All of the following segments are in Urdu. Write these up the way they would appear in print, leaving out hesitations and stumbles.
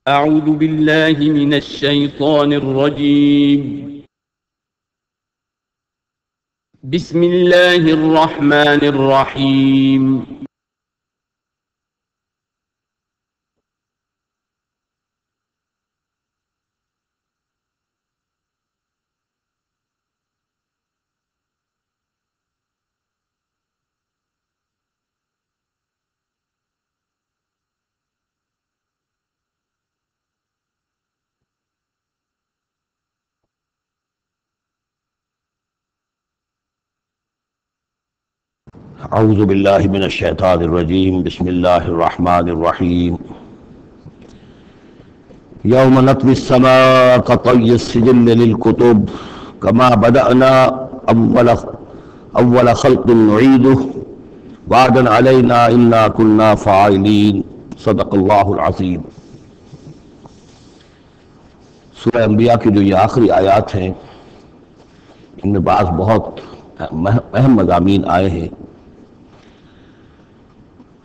أعوذ بالله من الشيطان الرجيم. بسم الله الرحمن الرحيم. اعوذ باللہ من الشیطان الرجیم بسم اللہ الرحمن الرحیم یوم نطوی السماء کطی السجل للکتب کما بدأنا اول خلق نعیدہ وعدا علینا انا کنا فاعلین صدق اللہ العظیم۔ سورہ انبیاء کی جو یہ آخری آیات ہیں ان میں بعض بہت اہم مضامین آئے ہیں۔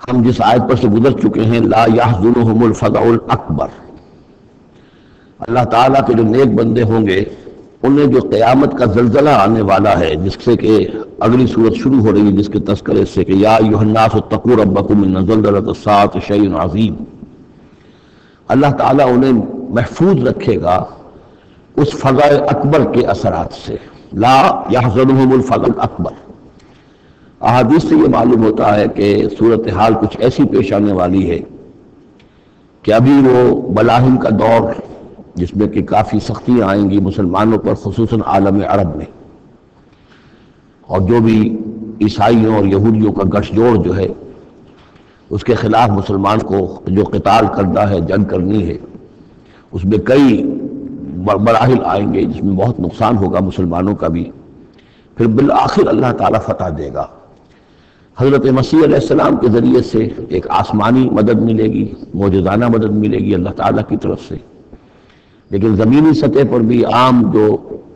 ہم جس آیت پر سے گزر چکے ہیں لا یحزنہم الفزع الاکبر، اللہ تعالیٰ کے جو نیک بندے ہوں گے انہیں جو قیامت کا زلزلہ آنے والا ہے، جس سے کہ اگلی صورت شروع ہو رہی ہے جس کے تذکرے سے کہ یا ایھا الناس اتقوا ربکم ان زلزلۃ الساعۃ شیء عظیم، اللہ تعالیٰ انہیں محفوظ رکھے گا اس فزع اکبر کے اثرات سے۔ لا یحزنہم الفزع الاکبر، احادیث سے یہ معلوم ہوتا ہے کہ صورتحال کچھ ایسی پیش آنے والی ہے کہ ابھی وہ ملاحم کا دور جس میں کہ کافی سختیاں آئیں گی مسلمانوں پر، خصوصاً عالم عرب میں، اور جو بھی عیسائیوں اور یہودیوں کا گٹھ جوڑ جو ہے اس کے خلاف مسلمان کو جو قتال کرنا ہے، جنگ کرنی ہے، اس میں کئی مراحل آئیں گے جس میں بہت نقصان ہوگا مسلمانوں کا بھی، پھر بالآخر اللہ تعالیٰ فتح دے گا۔ حضرت مسیح علیہ السلام کے ذریعے سے ایک آسمانی مدد ملے گی، معجزانہ مدد ملے گی اللہ تعالیٰ کی طرف سے، لیکن زمینی سطح پر بھی عام جو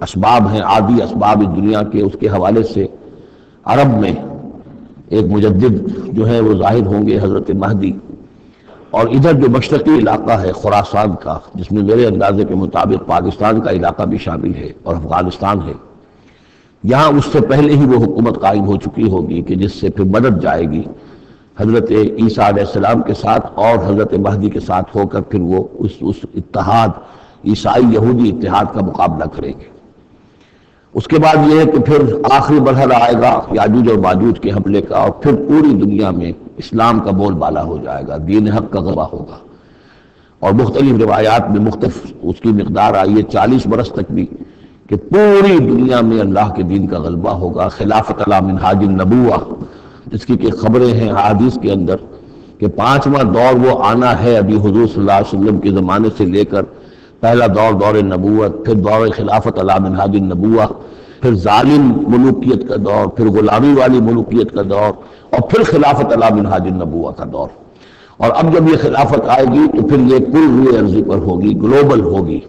اسباب ہیں، عادی اسباب دنیا کے، اس کے حوالے سے عرب میں ایک مجدد جو ہے وہ ظاہر ہوں گے، حضرت مہدی، اور ادھر جو مشرقی علاقہ ہے خراسان کا، جس میں میرے اندازے کے مطابق پاکستان کا علاقہ بھی شامل ہے اور افغانستان ہے، یہاں اس سے پہلے ہی وہ حکومت قائم ہو چکی ہوگی کہ جس سے پھر مدد جائے گی حضرت عیسیٰ علیہ السلام کے ساتھ اور حضرت مہدی کے ساتھ ہو کر، پھر وہ اس اتحاد عیسائی یہودی اتحاد کا مقابلہ کریں گے۔ اس کے بعد یہ ہے کہ پھر آخری مرحلہ آئے گا یاجوج اور ماجوج کے حملے کا، اور پھر پوری دنیا میں اسلام کا بول بالا ہو جائے گا، دین حق کا غلبہ ہوگا، اور مختلف روایات میں مختلف اس کی مقدار آئی ہے 40 برس تک بھی، کہ پوری دنیا میں اللہ کے دین کا غلبہ ہوگا۔ خلافت علی منہاج النبوہ، جس کی کہ خبریں ہیں حدیث کے اندر کہ 5واں دور وہ آنا ہے ابھی حضور صلی اللہ علیہ وسلم کے زمانے سے لے کر، پہلا دور دور نبوت، پھر دور خلافت علی منہاج النبوہ، پھر ظالم ملوکیت کا دور، پھر غلامی والی ملوکیت کا دور، اور پھر خلافت علی منہاج النبوہ کا دور۔ اور اب جب یہ خلافت آئے گی تو پھر یہ کل روئے ارضی پر ہوگی، گلوبل ہوگی۔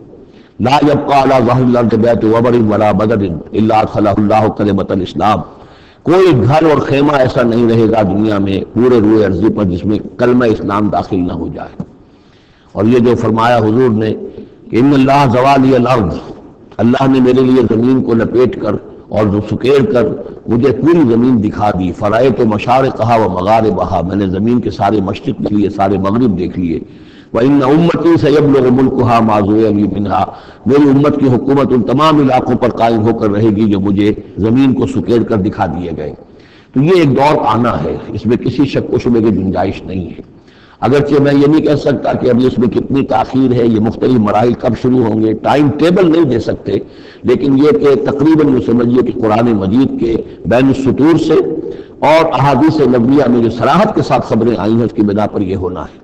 لا يبقى على ظهر الارض بيت وبر ولا بدر الا ادخله الله كلمة الاسلام، کوئی گھر اور خیمہ ایسا نہیں رہے گا دنیا میں پورے روئے ارضی پر جس میں کلمہ اسلام داخل نہ ہو جائے۔ اور یہ جو فرمایا حضور نے کہ ان اللہ زوالی الارض، اللہ نے میرے لیے زمین کو لپیٹ کر اور سکیڑ کر مجھے پوری زمین دکھا دی، فرائیت مشارقہا و مغاربہا، میں نے زمین کے سارے مشرق دیکھ لیے، سارے مغرب دیکھ لیے۔ وَإِنَّ أُمَّتِي سَيَبْلُغُ مُلْكُهَا مَا زُوِّيَ لِي مِنْهَا، میری امت کی حکومت ان تمام علاقوں پر قائم ہو کر رہے گی جو مجھے زمین کو سکیڑ کر دکھا دیے گئے۔ تو یہ ایک دور آنا ہے، اس میں کسی شک و شبے کی گنجائش نہیں ہے۔ اگرچہ میں یہ نہیں کہہ سکتا کہ ابھی اس میں کتنی تاخیر ہے، یہ مختلف مراحل کب شروع ہوں گے، ٹائم ٹیبل نہیں دے سکتے، لیکن یہ کہ تقریباً یہ سمجھیے کہ قرآن مجید کے بین السطور سے اور احادیث نبویہ میں جو صراحت کے ساتھ خبریں آئی ہیں اس کی بنا پر یہ ہونا ہے۔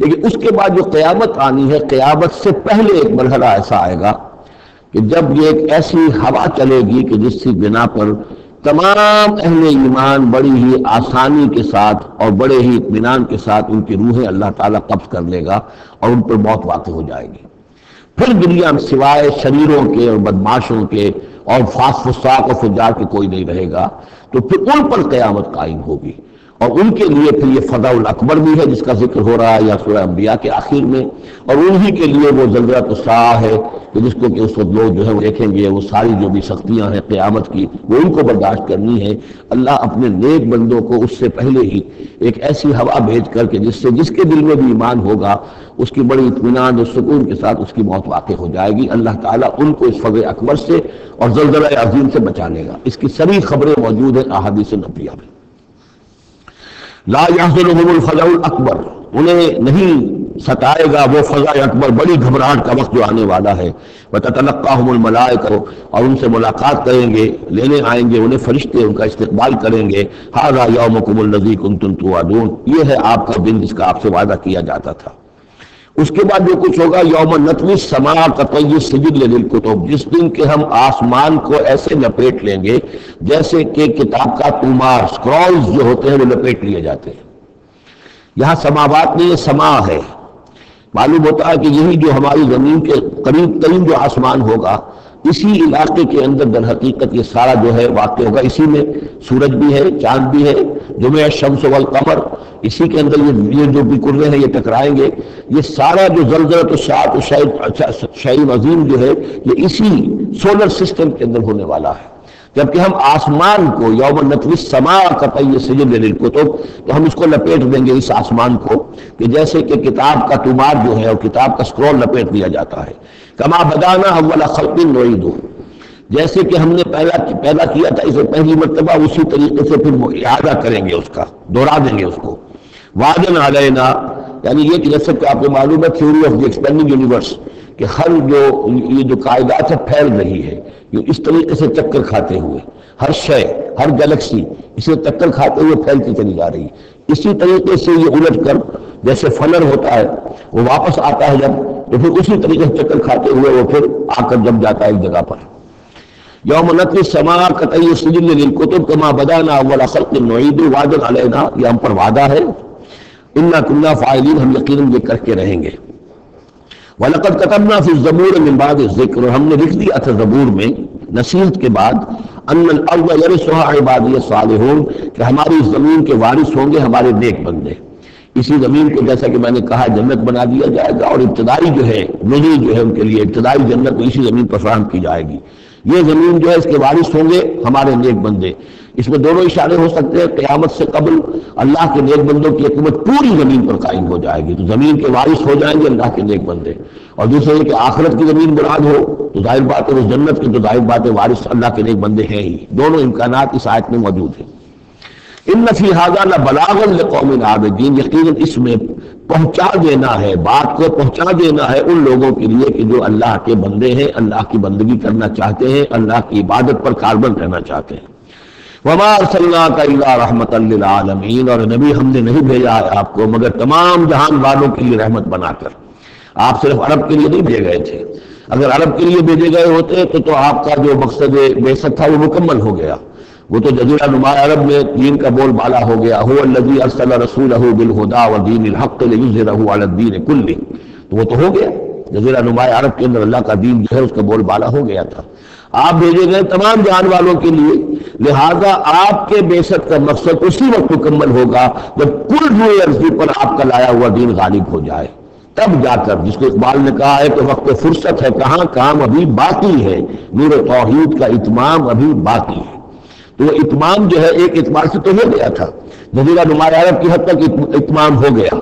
لیکن اس کے بعد جو قیامت آنی ہے، قیامت سے پہلے ایک مرحلہ ایسا آئے گا کہ جب یہ ایک ایسی ہوا چلے گی کہ جس کی بنا پر تمام اہل ایمان بڑی ہی آسانی کے ساتھ اور بڑے ہی اطمینان کے ساتھ ان کی روحیں اللہ تعالیٰ قبض کر لے گا اور ان پر موت واقع ہو جائے گی۔ پھر دنیا میں سوائے شریروں کے اور بدماشوں کے اور فساق و فجار کے کوئی نہیں رہے گا، تو پھر ان پر قیامت قائم ہوگی۔ اور ان کے لیے پھر یہ فضاء الاکبر بھی ہے جس کا ذکر ہو رہا ہے یا سورہ انبیاء کے آخر میں، اور انہی کے لیے وہ زلزلۃ الساعہ ہے کہ جس کو کہ اس وقت لوگ جو ہے وہ دیکھیں گے، وہ ساری جو بھی سختیاں ہیں قیامت کی وہ ان کو برداشت کرنی ہے۔ اللہ اپنے نیک بندوں کو اس سے پہلے ہی ایک ایسی ہوا بھیج کر کے جس کے دل میں بھی ایمان ہوگا اس کی بڑی اطمینان اور سکون کے ساتھ اس کی موت واقع ہو جائے گی۔ اللہ تعالیٰ ان کو اس فضاء اکبر سے اور زلزلہ عظیم سے بچا لے گا۔ اس کی سبھی خبریں موجود ہیں احادیث نبویہ میں۔ لا يحزنهم الفزع الاکبر، انہیں نہیں ستائے گا وہ فضاء اکبر، بڑی گھبراہٹ کا وقت جو آنے والا ہے۔ وتتلقاهم الملائکہ، اور ان سے ملاقات کریں گے، لینے آئیں گے انہیں فرشتے، ان کا استقبال کریں گے۔ ھذا یومکم الذی کنتم توعدون، یہ ہے آپ کا دن جس کا آپ سے وعدہ کیا جاتا تھا۔ اس کے بعد جو کچھ ہوگا، یوم نطوی السماء کطی السجل للکتب، جس دن کے ہم آسمان کو ایسے لپیٹ لیں گے جیسے کہ کتاب کا تومار، سکرولز جو ہوتے ہیں وہ لپیٹ لیے جاتے ہیں۔ یہاں سماوات نہیں، یہ سما ہے۔ معلوم ہوتا ہے کہ یہی جو ہماری زمین کے قریب ترین جو آسمان ہوگا، اسی علاقے کے اندر در حقیقت یہ سارا جو ہے واقع ہوگا۔ اسی میں سورج بھی ہے، چاند بھی ہے، جمع الشمس والقمر، اسی کے اندر یہ جو بھی کرے ہیں یہ ٹکرائیں گے۔ یہ سارا جو زلزلۃ الساعۃ شیء عظیم جو ہے یہ اسی سولر سسٹم کے اندر ہونے والا ہے۔ جبکہ ہم آسمان کو یوم نطوی السماء کطی السجل للکتب، تو ہم اس کو لپیٹ دیں گے اس آسمان کو کہ جیسے کہ کتاب کا تومار جو ہے اور کتاب کا سکرول لپیٹ دیا جاتا ہے۔ کما بدانا اول خلق نعیدہ، جیسے کہ ہم نے پیدا کیا تھا اسے پہلی مرتبہ اسی طریقے سے پھر اعادہ کریں گے، اس کا دوہرا دیں گے اس کو۔ وعدن علینا، یعنی یہ کہ جیسے کہ آپ کو معلوم ہے theory of the expanding universe, کہ ہر یہ جو کائنات ہے پھیل رہی ہے یہ اس طریقے سے چکر کھاتے ہوئے، ہر شے، ہر گلیکسی اسے چکر کھاتے ہوئے پھیلتی چلی جا رہی ہے۔ اسی طریقے سے یہ الٹ کر جیسے فنر ہوتا ہے وہ واپس آتا ہے جب، تو پھر اسی طریقے سے چکر کھاتے ہوئے وہ پھر آ کر جب جاتا ہے ایک جگہ پر۔ یوم نطوی السماء کطی السجل للکتب کما بدانا اول خلق نعیدہ وعدا علینا، یہ ہم پر وعدہ ہے۔ انا کنا فاعلین، ہم یقیناً یہ کر کے رہیں گے۔ وَلَقَدْ كَتَبْنَا فِي الزَّبُورِ مِن بَعْدِ الذِّكْرِ، اور ہم نے لکھ دیا تھا زبور میں نصیحت کے بعد، أَنَّ الْأَرْضَ يَرِثُهَا عِبَادِيَ الصَّالِحُونَ، کہ ہماری زمین کے وارث ہوں گے ہمارے نیک بندے۔ اسی زمین کو جیسا کہ میں نے کہا جنت بنا دیا جائے گا، اور ابتدائی جو ہے نزول جو ہے ان کے لیے ابتدائی جنت اسی زمین پر فراہم کی جائے گی۔ یہ زمین جو ہے اس کے وارث ہوں گے ہمارے نیک بندے۔ اس میں دونوں اشارے ہو سکتے ہیں، قیامت سے قبل اللہ کے نیک بندوں کی حکومت پوری زمین پر قائم ہو جائے گی، تو زمین کے وارث ہو جائیں گے اللہ کے نیک بندے۔ اور دوسرے یہ کہ آخرت کی زمین مراد ہو تو ظاہر بات ہے اس جنت کے تو ظاہر بات ہے وارث اللہ کے نیک بندے ہیں ہی۔ دونوں امکانات اس آیت میں موجود ہیں۔ ان فی ھذا لبلاغا لقوم عابدین، یقیناً اس میں پہنچا دینا ہے، بات کو پہنچا دینا ہے ان لوگوں کے لیے کہ جو اللہ کے بندے ہیں، اللہ کی بندگی کرنا چاہتے ہیں، اللہ کی عبادت پر کاربند رہنا چاہتے ہیں۔ وما ارسلناک الا رحمۃ للعالمین، اور نبی ہم نے نہیں بھیجا ہے آپ کو مگر تمام جہان والوں کے لیے رحمت بنا کر۔ آپ صرف عرب کے لیے نہیں بھیجے گئے تھے، اگر عرب کے لیے بھیجے گئے ہوتے تو آپ کا جو مقصد بعثت تھا وہ مکمل ہو گیا، وہ تو جزیرہ نما عرب میں دین کا بول بالا ہو گیا۔ هو الذی ارسل رسولہ بالہدی ودین الحق لیظہرہ علی الدین کلہ، تو وہ تو ہو گیا، جزیرہ نما عرب کے اندر اللہ کا دین جو ہے اس کا بول بالا ہو گیا تھا۔ آپ بھیجے گئے تمام جہان والوں کے لیے، لہذا آپ کے بعثت کا مقصد اسی وقت مکمل ہوگا جب کل روئے عرضی پر آپ کا لایا ہوا دین غالب ہو جائے، تب جا کر، جس کو اقبال نے کہا ہے کہ وقت فرصت ہے کہاں، کام ابھی باقی ہے، نور توحید کا اتمام ابھی باقی ہے۔ تو وہ اتمام جو ہے ایک اعتبار سے تو ہو گیا تھا، جزیرہ نما عرب کی حد تک اتمام ہو گیا،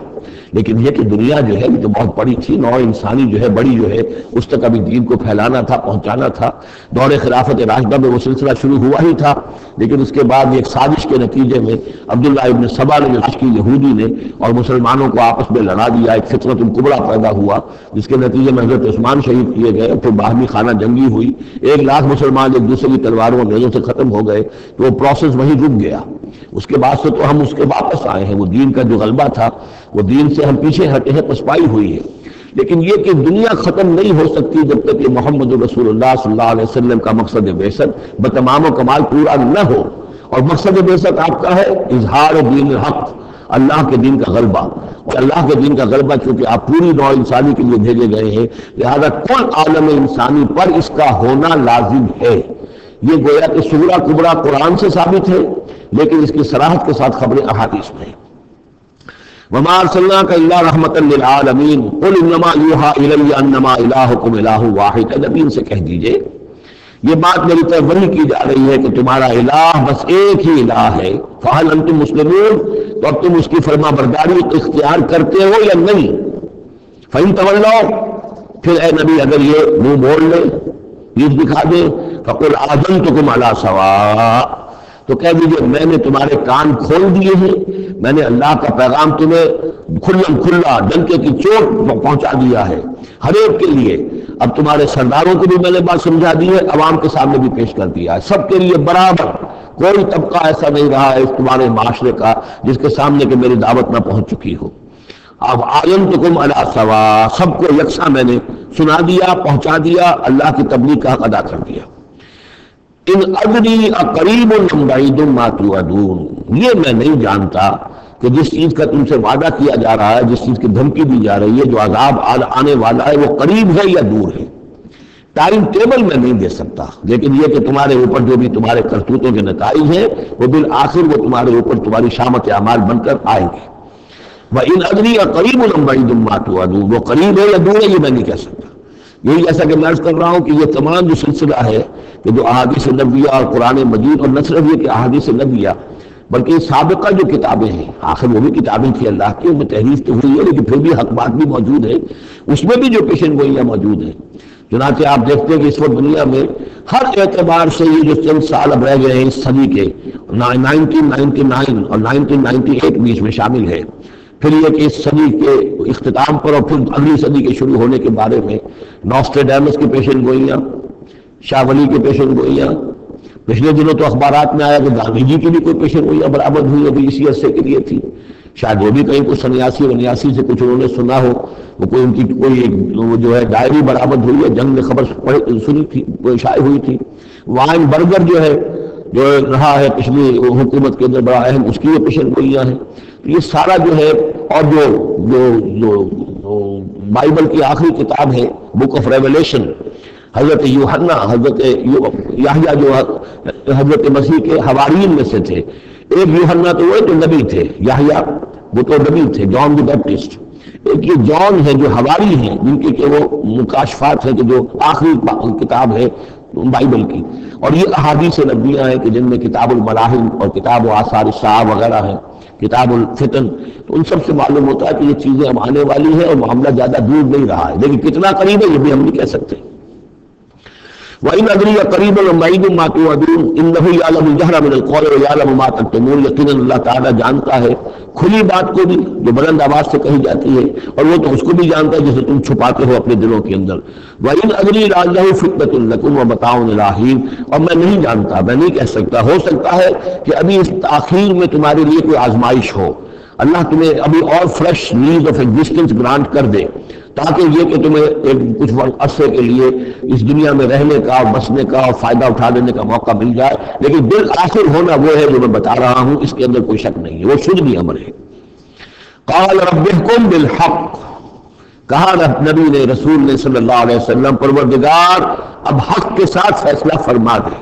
لیکن یہ کہ دنیا جو ہے یہ تو بہت بڑی تھی، نوع انسانی جو ہے بڑی جو ہے اس تک ابھی دین کو پھیلانا تھا، پہنچانا تھا۔ دور خلافت راشدہ میں وہ سلسلہ شروع ہوا ہی تھا، لیکن اس کے بعد ایک سازش کے نتیجے میں عبداللہ ابن سبا نے جو کی یہودی نے اور مسلمانوں کو آپس میں لڑا دیا، ایک فطرت الکبریٰ پیدا ہوا، جس کے نتیجے میں حضرت عثمان شہید کیے گئے، پھر باہمی خانہ جنگی ہوئی، 1,00,000 مسلمان ایک دوسرے کی تلواروں اور نیزوں سے ختم ہو گئے، تو وہ پروسیس وہیں رک گیا۔ اس کے بعد سے تو ہم اس کے واپس آئے ہیں، وہ دین کا جو غلبہ تھا وہ دین سے ہم پیچھے ہٹے ہیں، پسپائی ہوئی ہے۔ لیکن یہ کہ دنیا ختم نہیں ہو سکتی جب تک کہ محمد رسول اللہ صلی اللہ علیہ وسلم کا مقصد بعثت بتمام و کمال پورا نہ ہو۔ اور مقصد بعثت آپ کا ہے اظہار دین الحق، اللہ کے دین کا غلبہ، اور اللہ کے دین کا غلبہ چونکہ آپ پوری نوع انسانی کے لیے بھیجے گئے ہیں، لہذا کل عالم انسانی پر اس کا ہونا لازم ہے۔ یہ گویا کہ صغریٰ کبریٰ قرآن سے ثابت ہے، لیکن اس کی صراحت کے ساتھ خبریں احادیث میں ہیں۔ وما ارسلناک الا رحمۃ للعالمین قل انما یوحی الی انما الہکم الہ واحد، نبی ان سے کہہ دیجئے یہ بات میری طرف وحی کی جا رہی ہے کہ تمہارا الہ بس ایک ہی الہ ہے، فہل انتم مسلمون، تو اب تم اس کی فرما برداری اختیار کرتے ہو یا نہیں؟ فإن تولوا، پھر اے نبی اگر یہ منہ موڑ لے، پیٹھ دکھا دے، فقل آذنتکم علی سواء، تو کہہ دیجئے میں نے تمہارے کان کھول دیے ہیں، میں نے اللہ کا پیغام تمہیں کھلا ڈنکے کی چوٹ پہنچا دیا ہے ہر ایک کے لیے۔ اب تمہارے سرداروں کو بھی میں نے بات سمجھا دی ہے، عوام کے سامنے بھی پیش کر دیا ہے، سب کے لیے برابر، کوئی طبقہ ایسا نہیں رہا ہے اس تمہارے معاشرے کا جس کے سامنے کہ میری دعوت نہ پہنچ چکی ہو۔ اب آذنتکم علی سواء، سب کو یکساں میں نے سنا دیا، پہنچا دیا، اللہ کی تبلیغ کا حق ادا کر دیا۔ ان ادری اقریب ام بعید ما توعدون، یہ میں نہیں جانتا کہ جس چیز کا تم سے وعدہ کیا جا رہا ہے، جس چیز کی دھمکی دی جا رہی ہے، جو عذاب آنے والا ہے، وہ قریب ہے یا دور ہے۔ ٹائم ٹیبل میں نہیں دے سکتا، لیکن یہ کہ تمہارے اوپر جو بھی تمہارے کرتوتوں کے نتائج ہیں وہ بالآخر وہ تمہارے اوپر تمہاری شامت اعمال بن کر آئیں گے۔ وَإِنْ أَدْرِي أَقَرِيبٌ أَمْ بَعِيدٌ مَا تُوعَدُونَ، وہ قریب ہے یا دور ہے یہ میں نہیں کہہ سکتا۔ یہی جیسا کہ میں عرض کر رہا ہوں کہ یہ تمام جو سلسلہ ہے کہ جو احادیث نبویہ اور قرآن مجید، اور نہ صرف یہ کہ احادیث نبویہ بلکہ سابقہ جو کتابیں ہیں، آخر وہ بھی کتابیں تھی اللہ کی، ان میں تحریف تو ہوئی ہے لیکن پھر بھی حق بات بھی موجود ہے، اس میں بھی جو پیشن گوئیاں موجود ہیں۔ چنانچہ آپ دیکھتے ہیں کہ اس وقت دنیا میں ہر اعتبار سے یہ جو چند سال اب رہ گئے ہیں اس صدی کے، 1999 اور 1998 بیچ میں شامل ہے، پھر یہ کہ اس صدی کے اختتام پر اور پھر اگلی صدی کے شروع ہونے کے بارے میں نوسٹریڈیمس کی پیشن گوئیاں، شاہ ولی کی پیشن گوئیاں، پچھلے دنوں تو اخبارات میں آیا کہ گاندھی جی کی بھی کوئی پیشن گوئیاں برآمد ہوئی ابھی اسی عرصے کے لیے تھی، شاید وہ بھی کہیں کچھ سنیاسی سے کچھ انہوں نے سنا ہو، وہ کوئی ان کی کوئی وہ جو ہے ڈائری برآمد ہوئی ہے، جنگ میں خبر سنی تھی، کوئی شائع ہوئی تھی۔ وائن برگر جو ہے جو رہا ہے پچھلی حکومت کے اندر بڑا اہم، اس کی یہ پیشن گوئیاں ہیں۔ تو یہ سارا جو ہے، اور جو بائبل کی آخری کتاب ہے بک آف ریویلیشن، حضرت یوحنا، حضرت یحییٰ جو حضرت مسیح کے حواریین میں سے تھے، ایک یوحنا تو وہ جو نبی تھے، یحییٰ وہ تو نبی تھے، جان دی بیپٹسٹ، ایک یہ جان ہے جو حواری ہیں جن کے کہ وہ مکاشفات ہیں کہ جو آخری کتاب ہے بائبل کی، اور یہ احادیث نبویہ ہیں کہ جن میں کتاب الملاحم اور کتاب و آثار الصحابہ وغیرہ ہیں، کتاب الفتن، تو ان سب سے معلوم ہوتا ہے کہ یہ چیزیں اب آنے والی ہیں اور معاملہ زیادہ دور نہیں رہا ہے، لیکن کتنا قریب ہے یہ بھی ہم نہیں کہہ سکتے۔ وَإِنْ أَدْرِي أَقَرِيبٌ أَمْ بَعِيدٌ مَا تُوعَدُونَ إِنَّهُ يَعْلَمُ الْجَهْرَ مِنَ الْقَوْلِ وَيَعْلَمُ مَا تَكْتُمُونَ، یقیناً اللہ تعالیٰ جانتا ہے کھلی بات کو بھی جو بلند آواز سے کہی جاتی ہے، اور وہ تو اس کو بھی جانتا ہے جسے تم چھپاتے ہو اپنے دلوں کے اندر۔ وَإِنْ أَدْرِي لَعَلَّهُ فِتْنَةٌ لَكُمْ وَمَتَاعٌ إِلَىٰ حِينٍ، اور میں نہیں جانتا، میں نہیں کہہ سکتا، ہو سکتا ہے کہ ابھی اس تاخیر میں تمہارے لیے کوئی آزمائش ہو، اللہ تمہیں ابھی اور fresh need of existence grant کر دے، تاکہ یہ کہ تمہیں ایک کچھ عرصے کے لیے اس دنیا میں رہنے کا اور بسنے کا اور فائدہ اٹھا لینے کا موقع مل جائے، لیکن بالآخر ہونا وہ ہے جو میں بتا رہا ہوں، اس کے اندر کوئی شک نہیں ہے، وہ شجنی امر ہے۔ قال رب احکم بالحق، کہا نبی نے، رسول نے صلی اللہ علیہ وسلم، پروردگار اب حق کے ساتھ فیصلہ فرما دے۔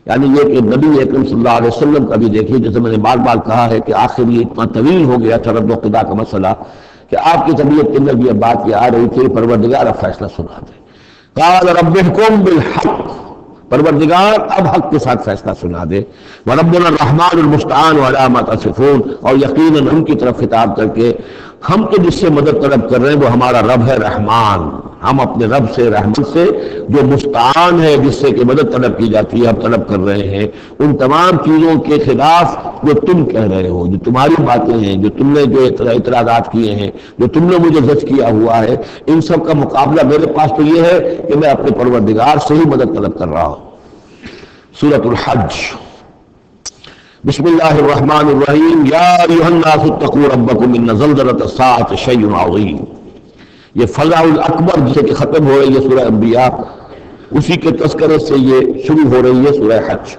یعنی یہ کہ نبی اکرم صلی اللہ علیہ وسلم کا بھی دیکھیے، جیسے میں نے بار بار کہا ہے کہ آخر یہ اتنا طویل ہو گیا تھا رد و قضا کا مسئلہ کہ آپ کی طبیعت کے اندر بھی اب بات یہ آ رہی تھی، پروردگار اب فیصلہ سنا دے۔ قال رب احکم بالحق، پروردگار اب حق کے ساتھ فیصلہ سنا دے۔ وربنا الرحمن المستعان علی ما تصفون، اور یقیناً ہم کی طرف خطاب کر کے، ہم تو جس سے مدد طلب کر رہے ہیں وہ ہمارا رب ہے رحمان، ہم اپنے رب سے رحمان سے جو مستعان ہے، جس سے کہ مدد طلب کی جاتی ہے، ہم طلب کر رہے ہیں ان تمام چیزوں کے خلاف جو تم کہہ رہے ہو، جو تمہاری باتیں ہیں، جو تم نے جو اعتراضات کیے ہیں، جو تم نے مجھے زد کیا ہوا ہے، ان سب کا مقابلہ میرے پاس تو یہ ہے کہ میں اپنے پروردگار سے ہی مدد طلب کر رہا ہوں۔ سورۃ الحج، بسم اللہ الرحمن الرحیم، یا ایھا الناس اتقوا ربکم ان زلزلۃ الساعۃ شیء عظیم۔ یہ فزع الاکبر جسے کہ ختم ہو رہی ہے سورہ انبیاء، اسی کے تذکرے سے یہ شروع ہو رہی ہے سورہ حج۔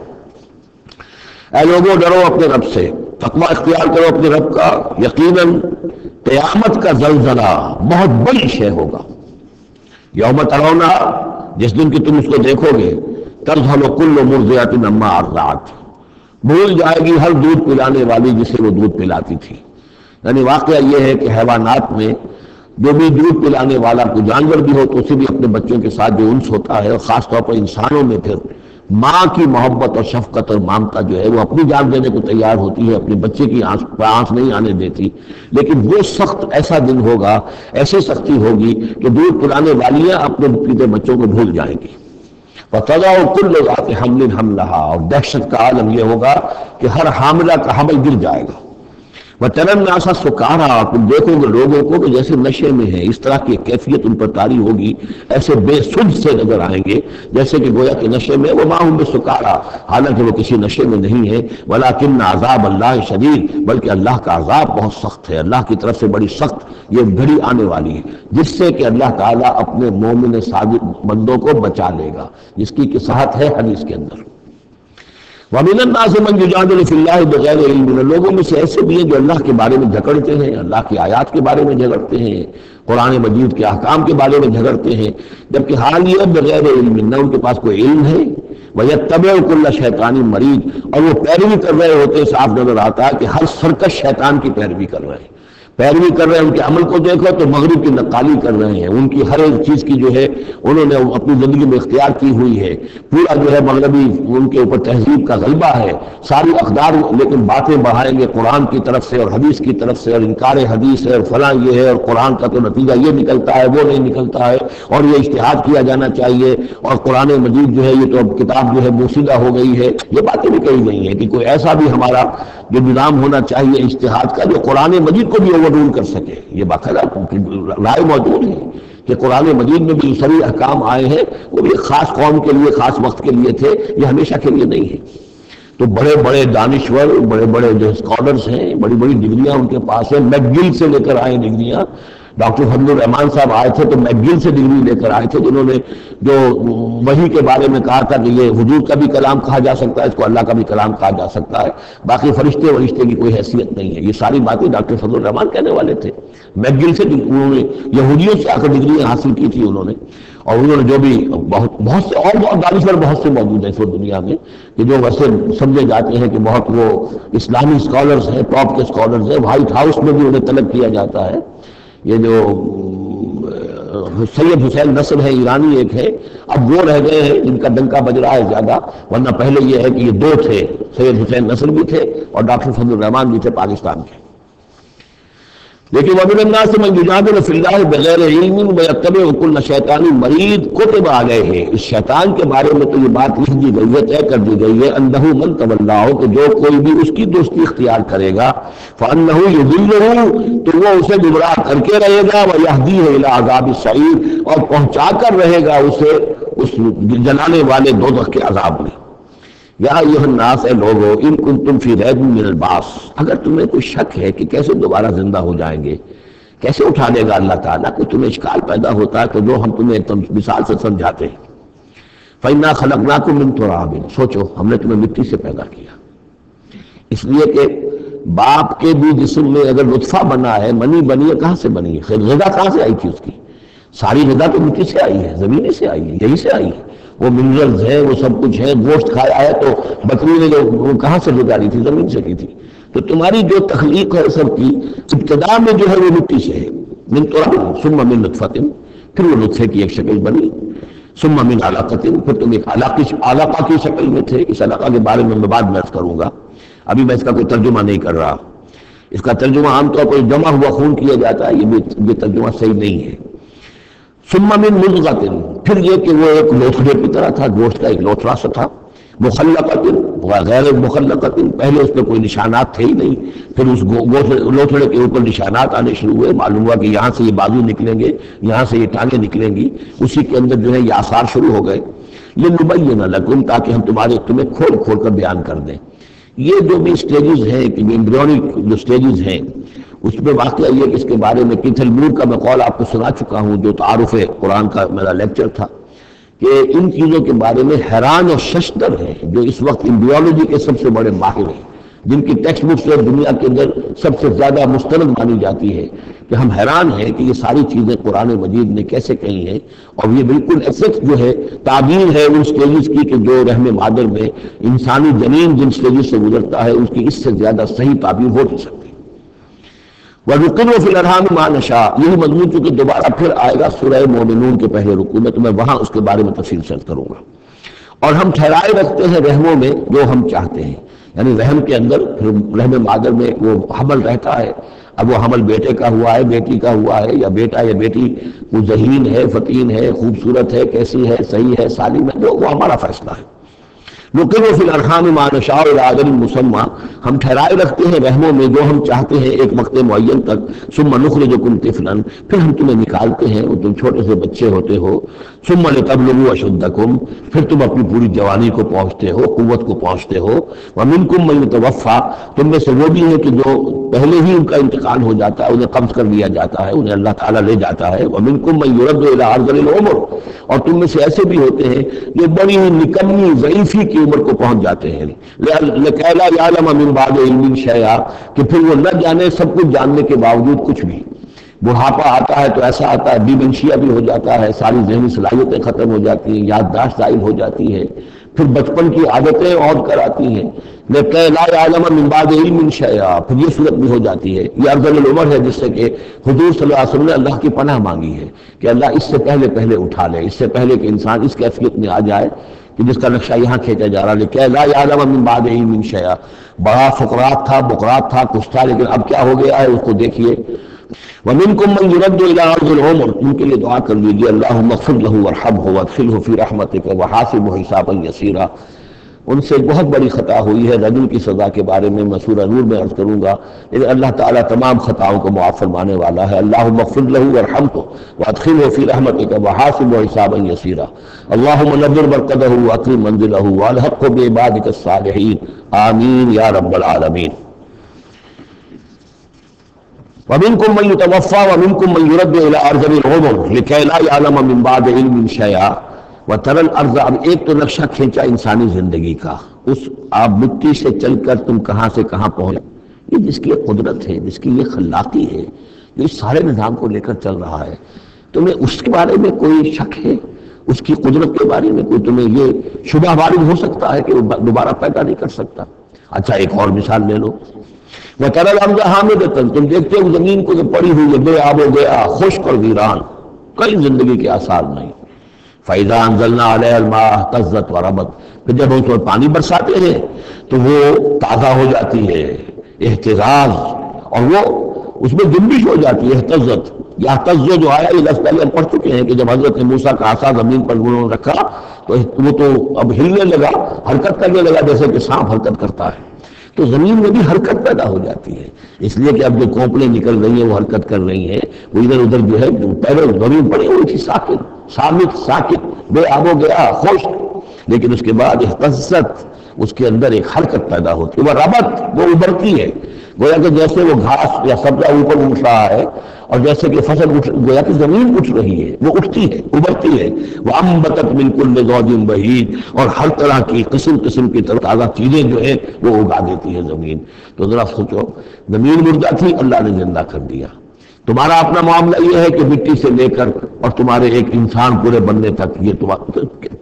اے لوگوں ڈرو اپنے رب سے، تقوی اختیار کرو اپنے رب کا، یقیناً قیامت کا زلزلہ بہت بڑی شے ہوگا۔ یوم ترونہ، جس دن کی تم اس کو دیکھو گے، تذہل کل مرضعۃ عما ارضعت، بھول جائے گی ہر دودھ پلانے والی جسے وہ دودھ پلاتی تھی۔ یعنی واقعہ یہ ہے کہ حیوانات میں جو بھی دودھ پلانے والا کوئی جانور بھی ہو تو اسے بھی اپنے بچوں کے ساتھ جو انس ہوتا ہے، اور خاص طور پر انسانوں میں پھر ماں کی محبت اور شفقت اور ممتا جو ہے وہ اپنی جان دینے کو تیار ہوتی ہے، اپنے بچے کی آنکھ نہیں آنے دیتی۔ لیکن وہ سخت ایسا دن ہوگا، ایسی سختی ہوگی کہ دودھ پلانے والیاں اپنے پیتے بچوں کو بھول جائیں گی۔ وَتَضَعُ كُلُّ ذَاتِ حَمْلٍ حَمْلَهَا، اور دہشت کا عالم یہ ہوگا کہ ہر حاملہ کا حمل گر جائے گا۔ وَتَرَى النَّاسَ سُكَارَىٰ، تم دیکھو گے لوگوں کو کہ جیسے نشے میں ہیں، اس طرح کی کیفیت ان پر طاری ہوگی، ایسے بے سدھ سے نظر آئیں گے جیسے کہ گویا کہ نشے میں، وَمَا هُمْ بِسُكَارَىٰ، حالانکہ وہ کسی نشے میں نہیں ہے، وَلَٰكِنَّ عَذَابَ اللَّهِ شَدِيدٌ، بلکہ اللہ کا عذاب بہت سخت ہے، اللہ کی طرف سے بڑی سخت یہ گھڑی آنے والی ہے جس سے کہ اللہ تعالیٰ اپنے مومن صادق بندوں کو بچا لے گا، جس کی صحت ہے حدیث کے اندر۔ وَمِنَ النَّاسِ مَن يُجَادِلُ فِي اللَّهِ بِغَيْرِ عِلْمٍ، لوگوں میں سے ایسے بھی ہیں جو اللہ کے بارے میں جھگڑتے ہیں، اللہ کی آیات کے بارے میں جھگڑتے ہیں، قرآن مجید کے احکام کے بارے میں جھگڑتے ہیں، جبکہ حال یہ بغیر علم، نہ ان کے پاس کوئی علم ہے، وَيَتَّبِعُ كُلَّ شَيْطَانٍ مَرِيدٍ، اور وہ پیروی کر رہے ہوتے، صاف نظر آتا ہے کہ ہر سرکش شیطان کی پیروی کر رہے ہیں، پیروی کر رہے ہیں۔ ان کے عمل کو دیکھو تو مغرب کی نقالی کر رہے ہیں، ان کی ہر ایک چیز کی جو ہے انہوں نے اپنی زندگی میں اختیار کی ہوئی ہے، پورا جو ہے مغربی ان کے اوپر تہذیب کا غلبہ ہے، ساری اقدار، لیکن باتیں بڑھائیں گے قرآن کی طرف سے اور حدیث کی طرف سے، اور انکار حدیث ہے اور فلاں یہ ہے، اور قرآن کا تو نتیجہ یہ نکلتا ہے وہ نہیں نکلتا ہے، اور یہ اجتہاد کیا جانا چاہیے، اور قرآن مجید جو ہے یہ تو اب کتاب جو ہے موسیدہ ہو گئی ہے۔ یہ باتیں بھی کہی گئی ہیں کہ کوئی ایسا بھی ہمارا جو نظام ہونا چاہیے اجتہاد کا جو قرآن مجید کو بھی اوور رول کر سکے۔ یہ باقاعدہ رائے موجود ہے کہ قرآن مجید میں بھی سبھی احکام آئے ہیں، وہ بھی خاص قوم کے لیے، خاص وقت کے لیے تھے، یہ ہمیشہ کے لیے نہیں ہے۔ تو بڑے بڑے دانشور، بڑے بڑے جو اسکالرز ہیں، بڑی بڑی ڈگریاں ان کے پاس ہیں، میکگل سے لے کر آئے ڈگریاں۔ ڈاکٹر فضل الرحمان صاحب آئے تھے تو میکگل سے ڈگری لے کر آئے تھے، جنہوں نے جو وحی کے بارے میں کہا تھا کہ یہ حضور کا بھی کلام کہا جا سکتا ہے، اس کو اللہ کا بھی کلام کہا جا سکتا ہے، باقی فرشتے کی کوئی حیثیت نہیں ہے۔ یہ ساری باتیں ڈاکٹر فضل الرحمان کہنے والے تھے۔ میکگل سے انہوں نے یہودیوں سے آ کر ڈگریاں حاصل کی تھی انہوں نے، اور انہوں نے جو بھی بہت سے اور بہت دانشور بہت سے موجود ہیں اس دنیا میں کہ جو ویسے سمجھے جاتے ہیں کہ بہت وہ اسلامی اسکالرز ہیں، ٹاپ کے اسکالرز ہیں۔ وائٹ ہاؤس میں بھی انہیں طلب کیا جاتا ہے۔ یہ جو سید حسین نصر ہے، ایرانی ایک ہے، اب وہ رہ گئے ہیں جن کا ڈنکا بج رہا ہے زیادہ، ورنہ پہلے یہ ہے کہ یہ دو تھے، سید حسین نصر بھی تھے اور ڈاکٹر فضل الرحمان بھی تھے پاکستان کے۔ لیکن وَمِنَ النَّاسِ مَن يُجَادِلُ فِي اللَّهِ بِغَيْرِ عِلْمٍ وَيَتَّبِعُ كُلَّ شَيْطَانٍ مَرِيدٍ كُتِبَ عَلَيْهِ، اس شیطان کے بارے میں تو یہ بات لکھ دی گئی ہے، طے کر دی گئی ہے، أَنَّهُ مَن تَوَلَّاهُ، کہ جو کوئی بھی اس کی دوستی اختیار کرے گا، فَأَنَّهُ يُضِلُّهُ، تو وہ اسے گمراہ کر کے رہے گا، وَيَهْدِيهِ إِلَىٰ عَذَابِ السَّعِيرِ، اور پہنچا کر رہے گا اسے اس جلانے والے دوزخ کے عذاب میں۔ یا ایھا الناس، اے لوگو، ان کنتم فی ریب من البعث، اگر تمہیں کوئی شک ہے کہ کیسے دوبارہ زندہ ہو جائیں گے، کیسے اٹھا دے گا اللہ تعالیٰ، کہ تمہیں اشکال پیدا ہوتا ہے تو جو ہم تمہیں مثال سے سمجھاتے ہیں۔ فَإِنَّا خَلَقْنَاكُم مِّن تُرَابٍ، سوچو ہم نے تمہیں مٹی سے پیدا کیا، اس لیے کہ باپ کے بھی جسم میں اگر نطفہ بنا ہے، منی بنی ہے، کہاں سے بنی ہے؟ خیر غذا کہاں سے آئی تھی اس کی؟ ساری غذا تو مٹی سے آئی ہے، زمین سے آئی ہے، یہی سے آئی ہے، وہ منرلز ہیں، وہ سب کچھ ہے۔ گوشت کھایا ہے تو بکری نے جو وہ کہاں سے گزاری تھی؟ زمین سے کی تھی۔ تو تمہاری جو تخلیق ہے سب کی ابتدا میں جو ہے وہ مٹی سے ہے۔ من تراب ثم من نطفۃ، پھر وہ نطفے کی ایک شکل بنی، ثم من علقۃ، پھر تم ایک علقہ کی شکل میں تھے۔ اس علقہ کے بارے میں بعد میں کروں گا، ابھی میں اس کا کوئی ترجمہ نہیں کر رہا۔ اس کا ترجمہ عام طور پر جمع ہوا خون کیا جاتا ہے، یہ ترجمہ صحیح نہیں ہے۔ ثم من مضغۃ، پھر یہ کہ وہ ایک لوتھڑے کی طرح تھا، گوشت کا ایک لوتھڑا سا تھا، مخلقۃ غیر مخلقۃ، پہلے اس پہ کوئی نشانات تھے ہی نہیں، پھر اس لوتھڑے کے اوپر نشانات آنے شروع ہوئے، معلوم ہوا کہ یہاں سے یہ بازو نکلیں گے، یہاں سے یہ ٹانگیں نکلیں گی، اسی کے اندر جو ہے یہ آثار شروع ہو گئے۔ لنبین لکم، تاکہ ہم تمہیں کھول کھول کر بیان کر دیں۔ یہ جو بھی سٹیجز ہیں کہ ایمبریونک جو سٹیجز ہیں، اس میں واقعہ یہ کہ اس کے بارے میں کیتھل مور کا میں قول آپ کو سنا چکا ہوں، جو تعارف قرآن کا میرا لیکچر تھا، کہ ان چیزوں کے بارے میں حیران اور ششدر ہیں جو اس وقت ایمبریولوجی کے سب سے بڑے ماہر ہیں، جن کی ٹیکسٹ بک سے دنیا کے اندر سب سے زیادہ مستند مانی جاتی ہے، کہ ہم حیران ہیں کہ یہ ساری چیزیں قرآن مجید نے کیسے کہی ہیں، اور یہ بالکل ایگزیکٹ جو ہے تعبیر ہے ان سٹیجز کی کہ جو رحم مادر میں انسانی جنین جن سٹیجز سے گزرتا ہے اس کی اس سے زیادہ صحیح تعبیر ہو نہیں سکتی۔ وَنُقِرُّ فِي الْأَرْحَامِ مَا نَشَاءُ، یہی مضمون چونکہ دوبارہ پھر آئے گا سورہ مومنون کے پہلے رکوع میں، تو میں وہاں اس کے بارے میں تفصیل سے کروں گا۔ اور ہم ٹھہرائے رکھتے ہیں رحموں میں جو ہم چاہتے ہیں، یعنی رحم کے اندر پھر رحم مادر میں وہ حمل رہتا ہے، اب وہ حمل بیٹے کا ہوا ہے، بیٹی کا ہوا ہے، یا بیٹا یا بیٹی وہ ذہین ہے، فتین ہے، خوبصورت ہے، کیسی ہے، صحیح ہے، سالم ہے، وہ ہمارا فیصلہ ہے۔ نُقِرُّ فِي الْأَرْحَامِ مَا نَشَاءُ إِلَىٰ أَجَلٍ مُّسَمًّى، ہم ٹھہرائے رکھتے ہیں رحموں میں جو ہم چاہتے ہیں ایک وقت معین تک، ثُمَّ نُخْرِجُكُمْ طِفْلًا، پھر ہم تمہیں نکالتے ہیں اور تم چھوٹے سے بچے ہوتے ہو، ثُمَّ لِتَبْلُغُوا أَشُدَّكُمْ، پھر تم اپنی پوری جوانی کو پہنچتے ہو، قوت کو پہنچتے ہو، وَمِنكُم مَّن يُتَوَفَّىٰ، تم میں سے وہ بھی ہے کہ جو پہلے ہی ان کا انتقال ہو جاتا ہے، انہیں قبض کر لیا جاتا ہے، انہیں اللہ تعالیٰ لے جاتا ہے، وَمِنكُم مَّن يُرَدُّ إِلَىٰ أَرْذَلِ الْعُمُرِ، اور تم میں سے ایسے بھی ہوتے ہیں جو بڑی نکمی ضعیفی کی عمر کو پہنچ جاتے ہیں، لِكَيْ لَا يَعْلَمَ مِن بَعْدِ عِلْمٍ شَيْئًا، کہ پھر وہ نہ جانے سب کچھ جاننے کے باوجود کچھ بھی۔ بڑھاپا آتا ہے تو ایسا آتا ہے، ڈیمنشیا بھی ہو جاتا ہے، ساری ذہنی صلاحیتیں ختم ہو جاتی ہیں، یادداشت ضائع ہو جاتی ہے، پھر بچپن کی عادتیں عود کر آتی ہیں، لِكَيْ لَا يَعْلَمَ مِن بَعْدِ عِلْمٍ شَيْئًا، پھر یہ صورت بھی ہو جاتی ہے۔ یہ ارذل العمر ہے جس سے کہ حضور صلی اللہ علیہ وسلم نے اللہ کی پناہ مانگی ہے کہ اللہ اس سے پہلے اٹھا لے، اس سے پہلے کہ انسان اس کیفیت میں آ جائے کہ جس کا نقشہ یہاں کھینچا جا رہا ہے، لِكَيْ لَا يَعْلَمَ مِن بَعْدِ عِلْمٍ شَيْئًا۔ بڑا فقرات تھا، بقرات تھا، کچھ تھا، لیکن اب کیا ہو گیا ہے اس کو دیکھیے۔ وَمِنكُم مَّن يُرَدُّ إِلَىٰ أَرْذِ الْعُمُرِ، ان کے لیے دعا کر لیجیے، اللہم اغفر لہ وارحمہ وادخلہ فی رحمتک وحاسبہ حسابا یسیرا۔ ان سے بہت بڑی خطا ہوئی ہے، رجل کی سزا کے بارے میں میں سورہ نور میں عرض کروں گا، لیکن اللہ تعالیٰ تمام خطاؤں کو معاف فرمانے والا ہے۔ اللہم اغفر لہ وارحمہ وادخلہ فی رحمتک وحاسبہ حسابا یسیرا۔ اللہم نور مرقدہ واکرم منزلہ والحقہ بعبادک الصالحین، آمین یا رب العالمین۔ وَمِنكُم مَّن يُتَوَفَّىٰ وَمِنكُم مَّن يُرَدُّ إِلَىٰ أَرْذَلِ الْعُمُرِ لِكَيْ لَا يَعْلَمَ مِن بَعْدِ عِلْمٍ شَيْئًا وَتَرَى الْأَرْضَ، اب ایک تو نقشہ کھینچا انسانی زندگی کا، اس آپ مٹی سے چل کر تم کہاں سے کہاں پہنچے، یہ جس کی قدرت ہے، جس کی یہ خلاقی ہے، جو اس سارے نظام کو لے کر چل رہا ہے، تمہیں اس کے بارے میں کوئی شک ہے؟ اس کی قدرت کے بارے میں کوئی تمہیں یہ شبہ وارد ہو سکتا ہے کہ وہ دوبارہ پیدا نہیں کر سکتا؟ اچھا ایک اور مثال لے لو، وَتَرَى الْأَرْضَ حَامِدَةً، تم دیکھتے ہو زمین کو جو پڑی ہوئی ہے، بے آب و گیا، خشک اور ویران، کئی زندگی کے آثار نہیں۔ فَإِذَا أَنزَلْنَا عَلَيْهَا الْمَاءَ اهْتَزَّتْ وَرَبَتْ، پھر جب ہم اس پر پانی برساتے ہیں تو وہ تازہ ہو جاتی ہے، اہتزاز، اور وہ اس میں جنبش ہو جاتی ہے، اہتزت۔ یا اہتز جو آیا یہ لفظ پہلے ہم پڑھ چکے ہیں کہ جب حضرت موسیٰ کا عصا زمین پر انہوں نے رکھا تو وہ تو اب ہلنے لگا، حرکت کرنے لگا جیسے کہ سانپ حرکت کرتا ہے، تو زمین میں بھی حرکت پیدا ہو جاتی ہے، اس لیے کہ اب جو کونپلیں نکل رہی ہیں وہ حرکت کر رہی ہیں، وہ ادھر ادھر جو ہے پہلے زمین پڑی ہوئی تھی ساکت بے آب و گیا، خشک، لیکن اس کے بعد اہتزت، اس کے اندر ایک حرکت پیدا ہوتی ہے، وہ ربط، وہ ابھرتی ہے، گویا کہ جیسے وہ گھاس یا سبزہ اوپر اٹھ رہا ہے، اور جیسے کہ فصل گویا کہ زمین اٹھ رہی ہے، وہ اٹھتی ہے، ابھرتی ہے، وَأَنبَتَتْ مِن كُلِّ زَوْجٍ بَهِيجٍ، اور ہر طرح کی قسم کی تازہ چیزیں جو ہیں وہ اگا دیتی ہے زمین۔ تو ذرا سوچو، زمین مردہ تھی، اللہ نے زندہ کر دیا۔ تمہارا اپنا معاملہ یہ ہے کہ مٹی سے لے کر اور تمہارے ایک انسان پورے بننے تک، یہ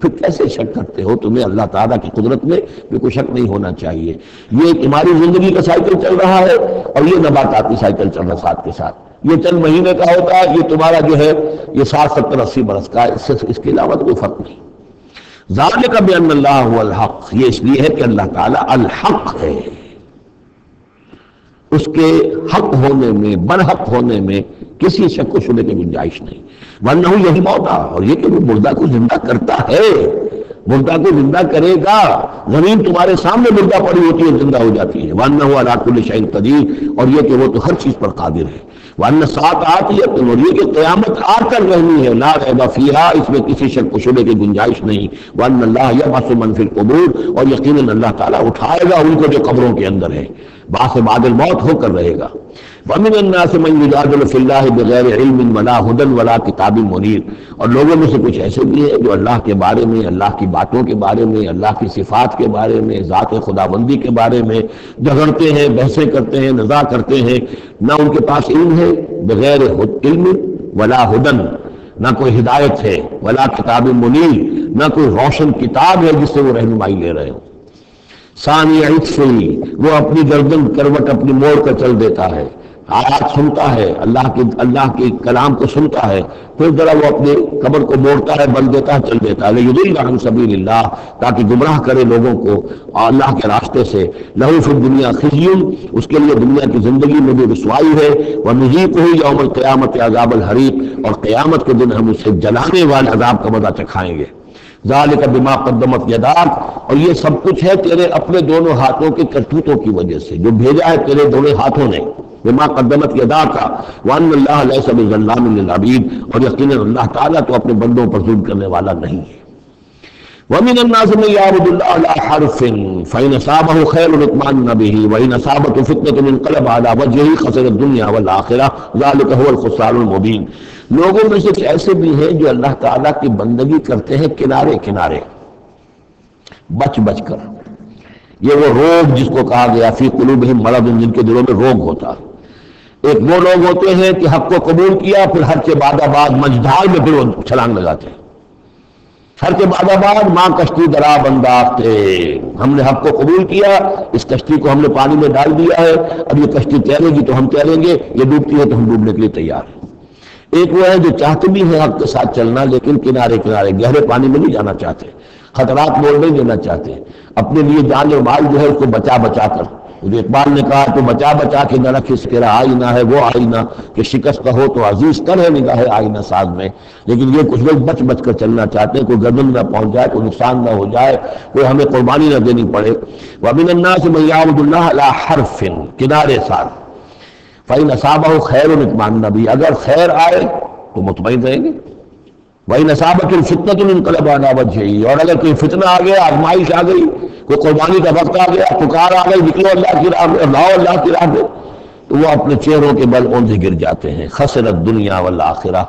پھر کیسے شک کرتے ہو؟ تمہیں اللہ تعالیٰ کی قدرت میں بھی کوئی شک نہیں ہونا چاہیے۔ یہ تمہاری زندگی کا سائیکل چل رہا ہے اور یہ نباتاتی سائیکل چل رہا ہے ساتھ کے ساتھ، یہ چند مہینے کا ہوتا ہے، یہ تمہارا جو ہے یہ 60 70 80 برس کا ہے، اس کے علاوہ کوئی فرق نہیں۔ ذالک بأن اللہ هو الحق، یہ اس لیے ہے کہ اللہ تعالیٰ الحق ہے، اس کے حق ہونے میں، برحق ہونے میں کسی شک و شبے کی گنجائش نہیں۔ ورنہ یہی موتا، اور یہ کہ وہ مردہ کو زندہ کرتا ہے، مردہ کو زندہ کرے گا، زمین تمہارے سامنے مردہ پڑی ہوتی ہے، زندہ ہو جاتی ہے۔ وَأَنَّهُ عَلَىٰ كُلِّ شَيْءٍ قَدِيرٌ، اور یہ کہ وہ تو ہر چیز پر قادر ہے۔ وَأَنَّ السَّاعَةَ آتِيَةٌ، اور یہ کہ قیامت آ کر رہنی ہے، لا ریب فیہا، اس میں کسی شک و شبے کی گنجائش نہیں۔ وَأَنَّ اللَّهَ يَبْعَثُ مَن فِي الْقُبُورِ، اور یقیناً اللہ تعالیٰ اٹھائے گا ان کو جو قبروں کے اندر ہے۔ بعث بعد الموت ہو کر رہے گا۔ وَمِنَ النَّاسِ مَن يُجَادِلُ فِي اللَّهِ بِغَيْرِ عِلْمٍ وَلَا هُدًى وَلَا كِتَابٍ مُنِيرٍ، اور لوگوں میں سے کچھ ایسے بھی ہیں جو اللہ کے بارے میں، اللہ کی باتوں کے بارے میں، اللہ کی صفات کے بارے میں، ذات خداوندی کے بارے میں جھگڑتے ہیں، بحثیں کرتے ہیں، نزاع کرتے ہیں، نہ ان کے پاس علم ہے، بغیر علم ولا ہدن، نہ کوئی ہدایت ہے، ولا کتاب منیر، نہ کوئی روشن کتاب ہے جس سے وہ رہنمائی لے رہے ہوں۔ ثانی عطفی، وہ اپنی گردن کروٹ اپنی موڑ کر چل دیتا ہے، آیات سنتا ہے، اللہ کے کلام کو سنتا ہے، پھر ذرا وہ اپنے کمر کو موڑتا ہے، بند دیتا ہے، چل دیتا ہے، لیضل عن سبیل اللہ، تاکہ گمراہ کرے لوگوں کو اللہ کے راستے سے۔ لہ فی الدنیا خزی، اس کے لیے دنیا کی زندگی میں بھی رسوائی ہے، ونذیقہ یوم القیامت عذاب الحریق، اور قیامت کے دن ہم اسے جلانے والے عذاب کا مزہ چکھائیں گے۔ ذالک بما قدمت یداک، اور یہ سب کچھ ہے تیرے اپنے دونوں ہاتھوں کے کرتوتوں کی وجہ سے، جو بھیجا ہے تیرے دونوں ہاتھوں نے، بما قدمت یداک، وان اللہ لیس بظلام للعبید، اور یقیناً اللہ تعالیٰ تو اپنے بندوں پر ظلم کرنے والا نہیں ہے۔ وَمِنَ النَّاسِ مَن يَعْبُدُ اللَّهَ عَلَىٰ حَرْفٍ فَإِنْ أَصَابَهُ خَيْرٌ اطْمَأَنَّ بِهِ وَإِنْ أَصَابَتْهُ فِتْنَةٌ انقلب عَلَىٰ وَجْهِهِ خَسِرَ الدُّنْيَا وَالْآخِرَةَ ذَلِكَ هُوَ الْخُسْرَانُ الْمُبِينُ۔ لوگوں میں سے ایسے بھی ہیں جو اللہ تعالیٰ کی بندگی کرتے ہیں کنارے کنارے، بچ بچ کر۔ یہ وہ روگ جس کو کہا گیا فی قلوبہم مرض، جن کے دلوں میں روگ ہوتا۔ ایک وہ لوگ ہوتے ہیں کہ حق کو قبول کیا، پھر ہر کے بعد مجدھال میں پھر وہ چھلانگ لگاتے ہیں۔ ہر کے بعد ماں کشتی دراب انداختے، ہم نے حق کو قبول کیا، اس کشتی کو ہم نے پانی میں ڈال دیا ہے، اب یہ کشتی تیرے گی تو ہم تیریں گے، یہ ڈوبتی ہے تو ہم ڈوبنے کے لیے تیار ہیں۔ ایک وہ ہے جو چاہتے بھی ہیں حق کے ساتھ چلنا، لیکن کنارے کنارے گہرے پانی میں نہیں جانا چاہتے، خطرات مول نہیں دینا چاہتے، اپنے لیے جان اور مال جو ہے اس کو بچا بچا کر۔ جو اقبال نے کہا تو بچا بچا کے نہ رکھ اس کے آئینہ ہے وہ آئینہ کہ شکست ہو تو عزیز تر ہے نگاہ آئینہ ساز میں۔ لیکن یہ کچھ لوگ بچ بچ کر چلنا چاہتے ہیں، کوئی گردن نہ پہنچ جائے، کوئی نقصان نہ ہو جائے، کوئی ہمیں قربانی نہ دینی پڑے۔ وَمِنَ النَّاسِ مَن يَعْبُدُ اللَّهَ عَلَىٰ حَرْفٍ، کنارے سار۔ فَإِنْ أَصَابَهُ خَيْرٌ اطْمَأَنَّ بِهِ، اگر خیر آئے تو مطمئن رہیں گے۔ وَإِنْ أَصَابَتْهُ الْفِتْنَةُ انقلب عَلَىٰ وَجْهِهِ، اور اگر کوئی فتنہ آ گیا، آزمائش آ گئی، کوئی قربانی کا وقت آ گیا، پکار آ گئی، نکلو اللہ کی راہ میں، لاؤ اللہ کی راہ میں، تو وہ اپنے چہروں کے بل اوندھے گر جاتے ہیں۔ خسر الدنیا والآخرہ،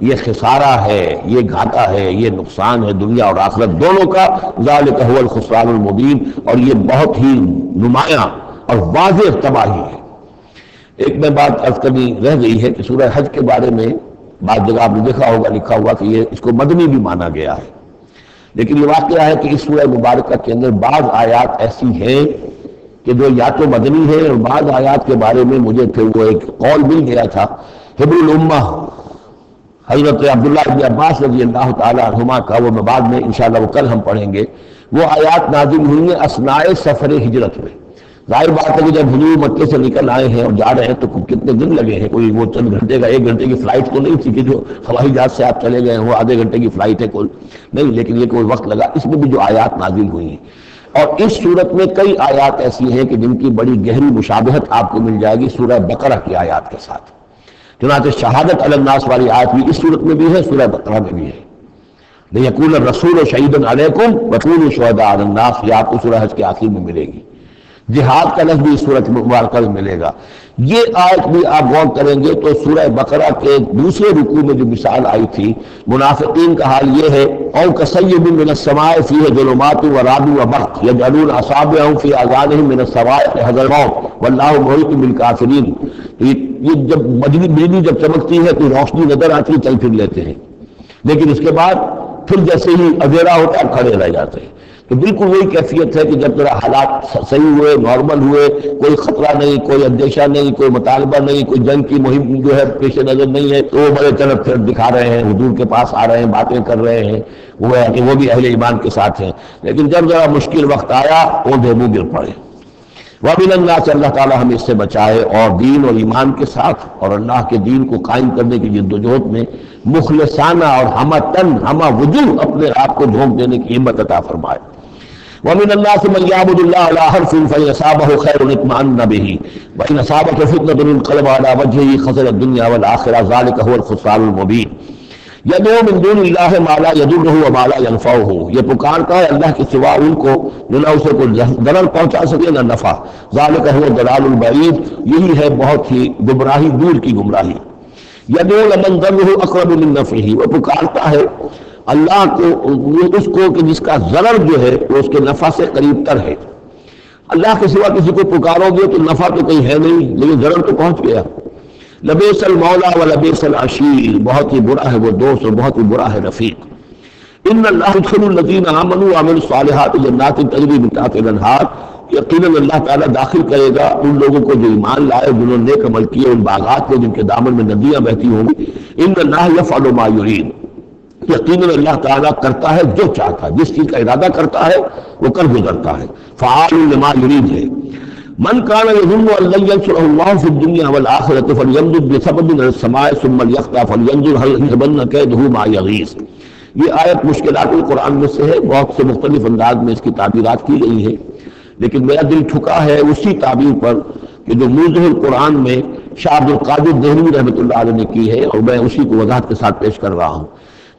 یہ خسارہ ہے، یہ گھاٹا ہے، یہ نقصان ہے دنیا اور آخرت دونوں کا۔ ذالک هو الخسران المبین، اور یہ بہت ہی نمایاں اور واضح تباہی ہے۔ ایک میں بات عرض کرنی رہ گئی ہے کہ سورہ حج کے بارے میں بعض جگہ آپ نے دیکھا ہوگا لکھا ہوا کہ یہ اس کو مدنی بھی مانا گیا ہے، لیکن یہ واقعہ ہے کہ اس سورہ مبارکہ کے اندر بعض آیات ایسی ہیں کہ جو یا تو مدنی ہے، اور بعض آیات کے بارے میں مجھے پھر وہ ایک قول مل گیا تھا حبر الامہ حضرت عبداللہ بن عباس رضی اللہ تعالی عنہما کا، وہ میں بعد میں انشاءاللہ وہ کل ہم پڑھیں گے۔ وہ آیات نازل ہوئی ہیں اثناء سفر ہجرت میں۔ ظاہر بات ہے کہ جب حضور مکے سے نکل آئے ہیں اور جا رہے ہیں تو کتنے دن لگے ہیں، کوئی وہ چند گھنٹے کا، ایک گھنٹے کی فلائٹ تو نہیں تھی کہ جو ہوائی جہاز سے آپ چلے گئے ہیں وہ آدھے گھنٹے کی فلائٹ ہے کل نہیں، لیکن یہ کوئی وقت لگا۔ اس میں بھی جو آیات نازل ہوئی ہیں، اور اس صورت میں کئی آیات ایسی ہیں کہ جن کی بڑی گہری مشابہت آپ کو مل جائے گی سورہ بقرہ کی آیات کے ساتھ۔ چنانچہ شہادت علی الناس والی آیت بھی اس صورت میں بھی ہے، سورہ بقرہ میں بھی ہے۔ لِيَكُونَ الرَّسُولُ شَهِيدًا عَلَيْكُمْ وَتَكُونُوا شُهَدَاءَ عَلَى النَّاسِ، یہ آپ کو سورہ حج کے آخر میں ملے گی۔ جہاد کا لفظ بھی سورۃ مبارکہ میں ملے گا۔ یہ آیت بھی آپ غور کریں گے تو سورہ بقرہ کے دوسرے رکوع میں جو مثال آئی تھی منافقین کا حال یہ ہے، او کصیب من السماء فیہ ظلمات ورعد وبرق یجعلون اصابعهم فی اذانهم من الصواعق حذر الموت واللہ محیط بالکافرین۔ یہ جب بجلی جب چمکتی ہے تو روشنی نظر آتی ہے، چل پھر لیتے ہیں، لیکن اس کے بعد پھر جیسے ہی اندھیرا ہوتا ہے کھڑے رہ جاتے ہیں۔ تو بالکل وہی کیفیت ہے کہ جب ذرا حالات صحیح ہوئے، نارمل ہوئے، کوئی خطرہ نہیں، کوئی اندیشہ نہیں، کوئی مطالبہ نہیں، کوئی جنگ کی مہم جو ہے پیش نظر نہیں ہے، تو وہ بڑے طرف پھر دکھا رہے ہیں، حضور کے پاس آ رہے ہیں، باتیں کر رہے ہیں، وہ ہے کہ وہ بھی اہل ایمان کے ساتھ ہیں۔ لیکن جب ذرا مشکل وقت آیا اوندھے منہ گر پڑے۔ وَمِنَ النَّاسِ، اللہ تعالی ہمیں اس سے بچائے، اور دین اور ایمان کے ساتھ اور اللہ کے دین کو قائم کرنے کی جدوجہد میں مخلصانہ اور ہمہ وجوہ اپنے آپ کو جھونک دینے کی ہمت عطا فرمائے۔ وَمِنَ النَّاسِ مَن يَعْبُدُ اللَّهَ عَلَىٰ حَرْفٍ فَإِنْ أَصَابَهُ خَيْرٌ اطْمَأَنَّ بِهِ وَإِنْ أَصَابَتْهُ فِتْنَةٌ انقلب عَلَىٰ وَجْهِهِ خَسِرَ الدُّنْيَا وَالْآخِرَةَ ذَلِكَ هُوَ الْخُسْرَانُ الْمُبِينُ۔ یدعو من دون اللہ ما لا یضرہ وما لا ینفعہ، یہ پکارتا ہے اللہ کے سوا ان کو نہ اسے کوئی ضرر پہنچا سکے نہ نفع، ذالک هو الضلال البعید، یہی ہے بہت ہی گمراہی دور کی گمراہی۔ یدعو لمن ضرہ اقرب من نفعہ، وہ پکارتا ہے اللہ کو اس کو کہ جس کا ضرر جو ہے وہ اس کے نفع سے قریب تر ہے۔ اللہ کے سوا کسی کو پکارو گے تو نفع تو کہیں ہے نہیں، لیکن ضرر تو پہنچ گیا۔ لبیس المولا و لبیس العشیر، بہت ہی برا ہے وہ دوست اور بہت ہی برا ہے رفیق۔ ان اللہ يدخل الذین آمنوا وعملوا الصالحات جنات تجری من تحتها الانہار، یقیناً اللہ تعالیٰ داخل کرے گا ان لوگوں کو جو ایمان لائے، جنہوں نے نیک عمل کیے، ان باغات کو جن کے دامن میں ندیاں بہتی ہوں گی۔ ان اللہ یفعل ما یرید، یقیناً اللہ تعالیٰ کرتا ہے جو چاہتا ہے، جس چیز کا ارادہ کرتا ہے وہ کر گزرتا ہے، فعال لما یرید ہے۔ من کان یظن ان لن ینصرہ اللہ فی الدنیا والآخرۃ فلیمدد بسبب من السماء ثم لیقطع فلینظر ہل یذهبن کیدہ ما یغیظ۔ یہ آیت مشکلات القرآن میں سے ہے، بہت سے مختلف انداز میں اس کی تعبیرات کی گئی ہیں، لیکن میرا دل ٹھکا ہے اسی تعبیر پر کہ جو موضح القرآن میں شاہ عبد القادر دہلوی رحمۃ اللہ علیہ نے کی ہے، اور میں اسی کو وضاحت کے ساتھ پیش کر رہا ہوں۔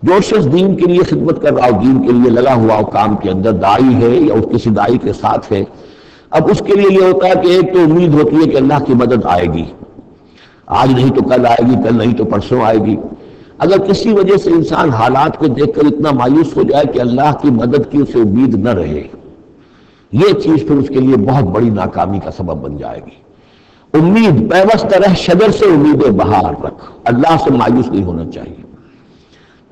جو شخص دین کے لیے خدمت کر رہا ہو، دین کے لیے لگا ہوا ہو کام کے اندر، داعی ہے یا اس کسی داعی کے ساتھ ہے، اب اس کے لیے یہ ہوتا ہے کہ ایک تو امید ہوتی ہے کہ اللہ کی مدد آئے گی، آج نہیں تو کل آئے گی، کل نہیں تو پرسوں آئے گی۔ اگر کسی وجہ سے انسان حالات کو دیکھ کر اتنا مایوس ہو جائے کہ اللہ کی مدد کی اسے امید نہ رہے، یہ چیز پھر اس کے لیے بہت بڑی ناکامی کا سبب بن جائے گی۔ امید پیوست رہ شجر سے امید بہار رکھ، اللہ سے مایوس نہیں ہونا چاہیے۔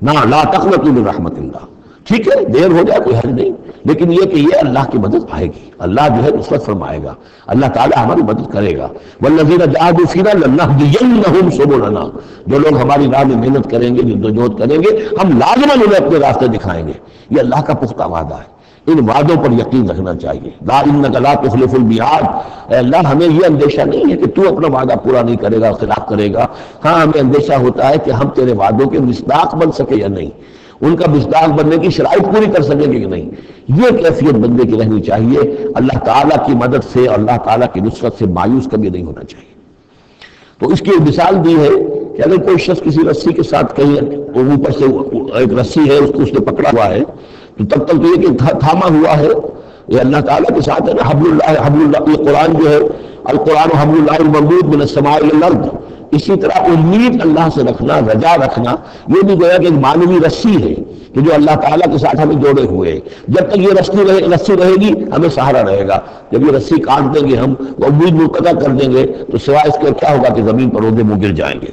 نہ لا تقنطوا من رحمت اللہ، ٹھیک ہے دیر ہو جائے کوئی حرج نہیں، لیکن یہ کہ یہ اللہ کی مدد آئے گی، اللہ جو ہے نصرت فرمائے گا، اللہ تعالیٰ ہماری مدد کرے گا۔ والذین جاہدوا فینا لنہدینہم سبلنا، جو لوگ ہماری راہ میں محنت کریں گے، جدوجہد کریں گے، ہم لازماً انہیں اپنے راستے دکھائیں گے۔ یہ اللہ کا پختہ وعدہ ہے، ان وعدوں پر یقین رکھنا چاہیے۔ لا انک لا تخلف المیعاد، اے اللہ ہمیں یہ اندیشہ نہیں ہے کہ تو اپنا وعدہ پورا نہیں کرے گا، خلاف کرے گا، ہاں ہمیں اندیشہ ہوتا ہے کہ ہم تیرے وعدوں کے مصداق بن سکے یا نہیں، ان کا مصداق بننے کی شرائط پوری کر سکیں گے کہ نہیں۔ یہ کیفیت بندے کی رہنی چاہیے، اللہ تعالیٰ کی مدد سے اور اللہ تعالیٰ کی نصرت سے مایوس کبھی نہیں ہونا چاہیے۔ تو اس کی مثال دی ہے کہ اگر کوئی شخص کسی رسی کے ساتھ کہیں اوپر سے ایک رسی ہے اس کو اس نے پکڑا ہوا ہے، تو تب تک تو یہ کہ تھاما ہوا ہے، یہ اللہ تعالیٰ کے ساتھ ہے نا، حبل اللہ، یہ قرآن جو ہے القرآن حبل اللہ الممدود من السماء الی الارض۔ اسی طرح امید اللہ سے رکھنا، رجا رکھنا، یہ بھی گویا کہ ایک معنوی رسی ہے کہ جو اللہ تعالیٰ کے ساتھ ہمیں جوڑے ہوئے ہیں۔ جب تک یہ رسی رہے گی ہمیں سہارا رہے گا، جب یہ رسی کاٹ دیں گے ہم، وہ امید منقطع کر دیں گے، تو سوائے اس کے کیا ہوگا کہ زمین پر رودے منہ گر جائیں گے۔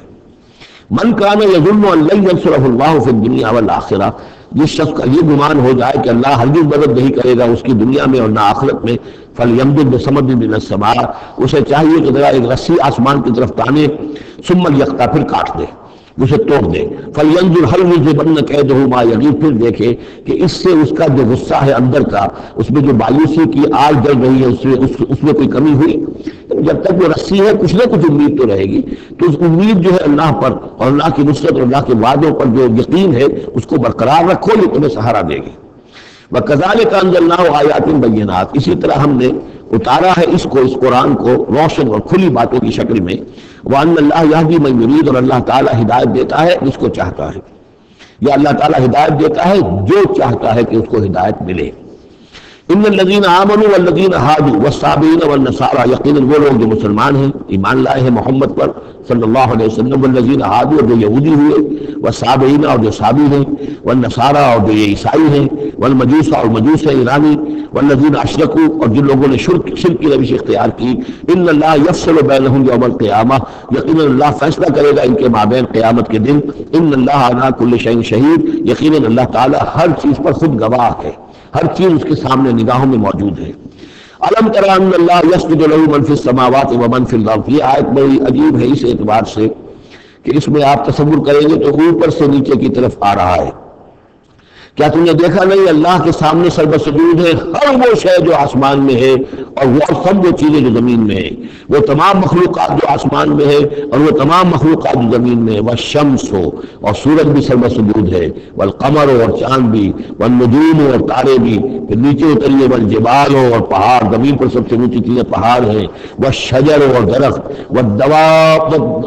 من کان یظن ان لن ینصرہ اللہ فی الدنیا والآخرہ، جس شخص کا یہ گمان ہو جائے کہ اللہ ہرگز مدد نہیں کرے گا اس کی دنیا میں اور نہ آخرت میں، فلیمدد بسمد من السماء، اسے چاہیے کہ ذرا ایک رسی آسمان کی طرف تانے، ثم لیقطع، پھر کاٹ دے، اسے توڑ دے، فلینظر هل یذهبن کیدہ ما یغیظ، پھر دیکھے کہ اس سے اس کا جو غصہ ہے اندر کا، اس میں جو مایوسی کی آگ جل رہی ہے، اس میں کوئی کمی ہوئی۔ جب تک وہ رسی ہے کچھ نہ کچھ امید تو رہے گی، تو اس امید جو ہے اللہ پر اور اللہ کی نصرت اور اللہ کے وعدوں پر جو یقین ہے اس کو برقرار رکھو، یہ تمہیں سہارا دے گی۔ وَكَذَلِكَ أَنزَلْنَاهُ آيَاتٍ بَيِّنَاتٍ، اسی طرح ہم نے اتارا ہے اس قرآن کو روشن اور کھلی باتوں کی شکل میں۔ وَأَنَّ اللَّهَ يَهْدِي مَن يُرِيدُ، اور اللہ تعالیٰ ہدایت دیتا ہے جس کو چاہتا ہے، یا اللہ تعالیٰ ہدایت دیتا ہے جو چاہتا ہے کہ اس کو ہدایت ملے۔ ان الذین آمنوا والذین ہادوا والصابئین والنصارى، یقیناً وہ لوگ جو مسلمان ہیں، ایمان لائے ہیں محمد پر صلی اللہ علیہ وسلم، والذین ہادوا، اور جو یہودی ہوئے، والصابئین، اور جو صابی ہیں، والنصارى، اور جو یہ عیسائی ہیں، والمجوس، اور مجوس ہیں ایرانی، والذین اشرکوا، اور جن لوگوں نے شرک کی روش اختیار کی، ان اللہ یفصل بینہم یوم القیامہ، یقیناً اللہ فیصلہ کرے گا ان کے مابین قیامت کے دن۔ ان اللہ علی کل شیء شہید، یقیناً اللہ تعالیٰ ہر چیز پر خود گواہ ہے، ہر چیز اس کے سامنے نگاہوں میں موجود ہے۔ الم تر ان اللہ یسجد له من فی السماوات ومن فی الارض، یہ آیت بڑی عجیب ہے اس اعتبار سے کہ اس میں آپ تصور کریں گے تو اوپر سے نیچے کی طرف آ رہا ہے کیا تم نے دیکھا نہیں اللہ کے سامنے سربسجود ہے ہر وہ شے جو آسمان میں ہے اور وہ سب وہ چیزیں جو زمین میں ہے، وہ تمام مخلوقات جو آسمان میں ہے اور وہ تمام مخلوقات جو زمین میں ہے، والشمس ہو اور سورج بھی سربسجود ہے، والقمر ہو اور چاند بھی، والنجوم ہو اور تارے بھی، پھر نیچے اتریے والجبال ہو اور پہاڑ، زمین پر سب سے اونچی چیزیں پہاڑ ہیں، والشجر ہو اور درخت،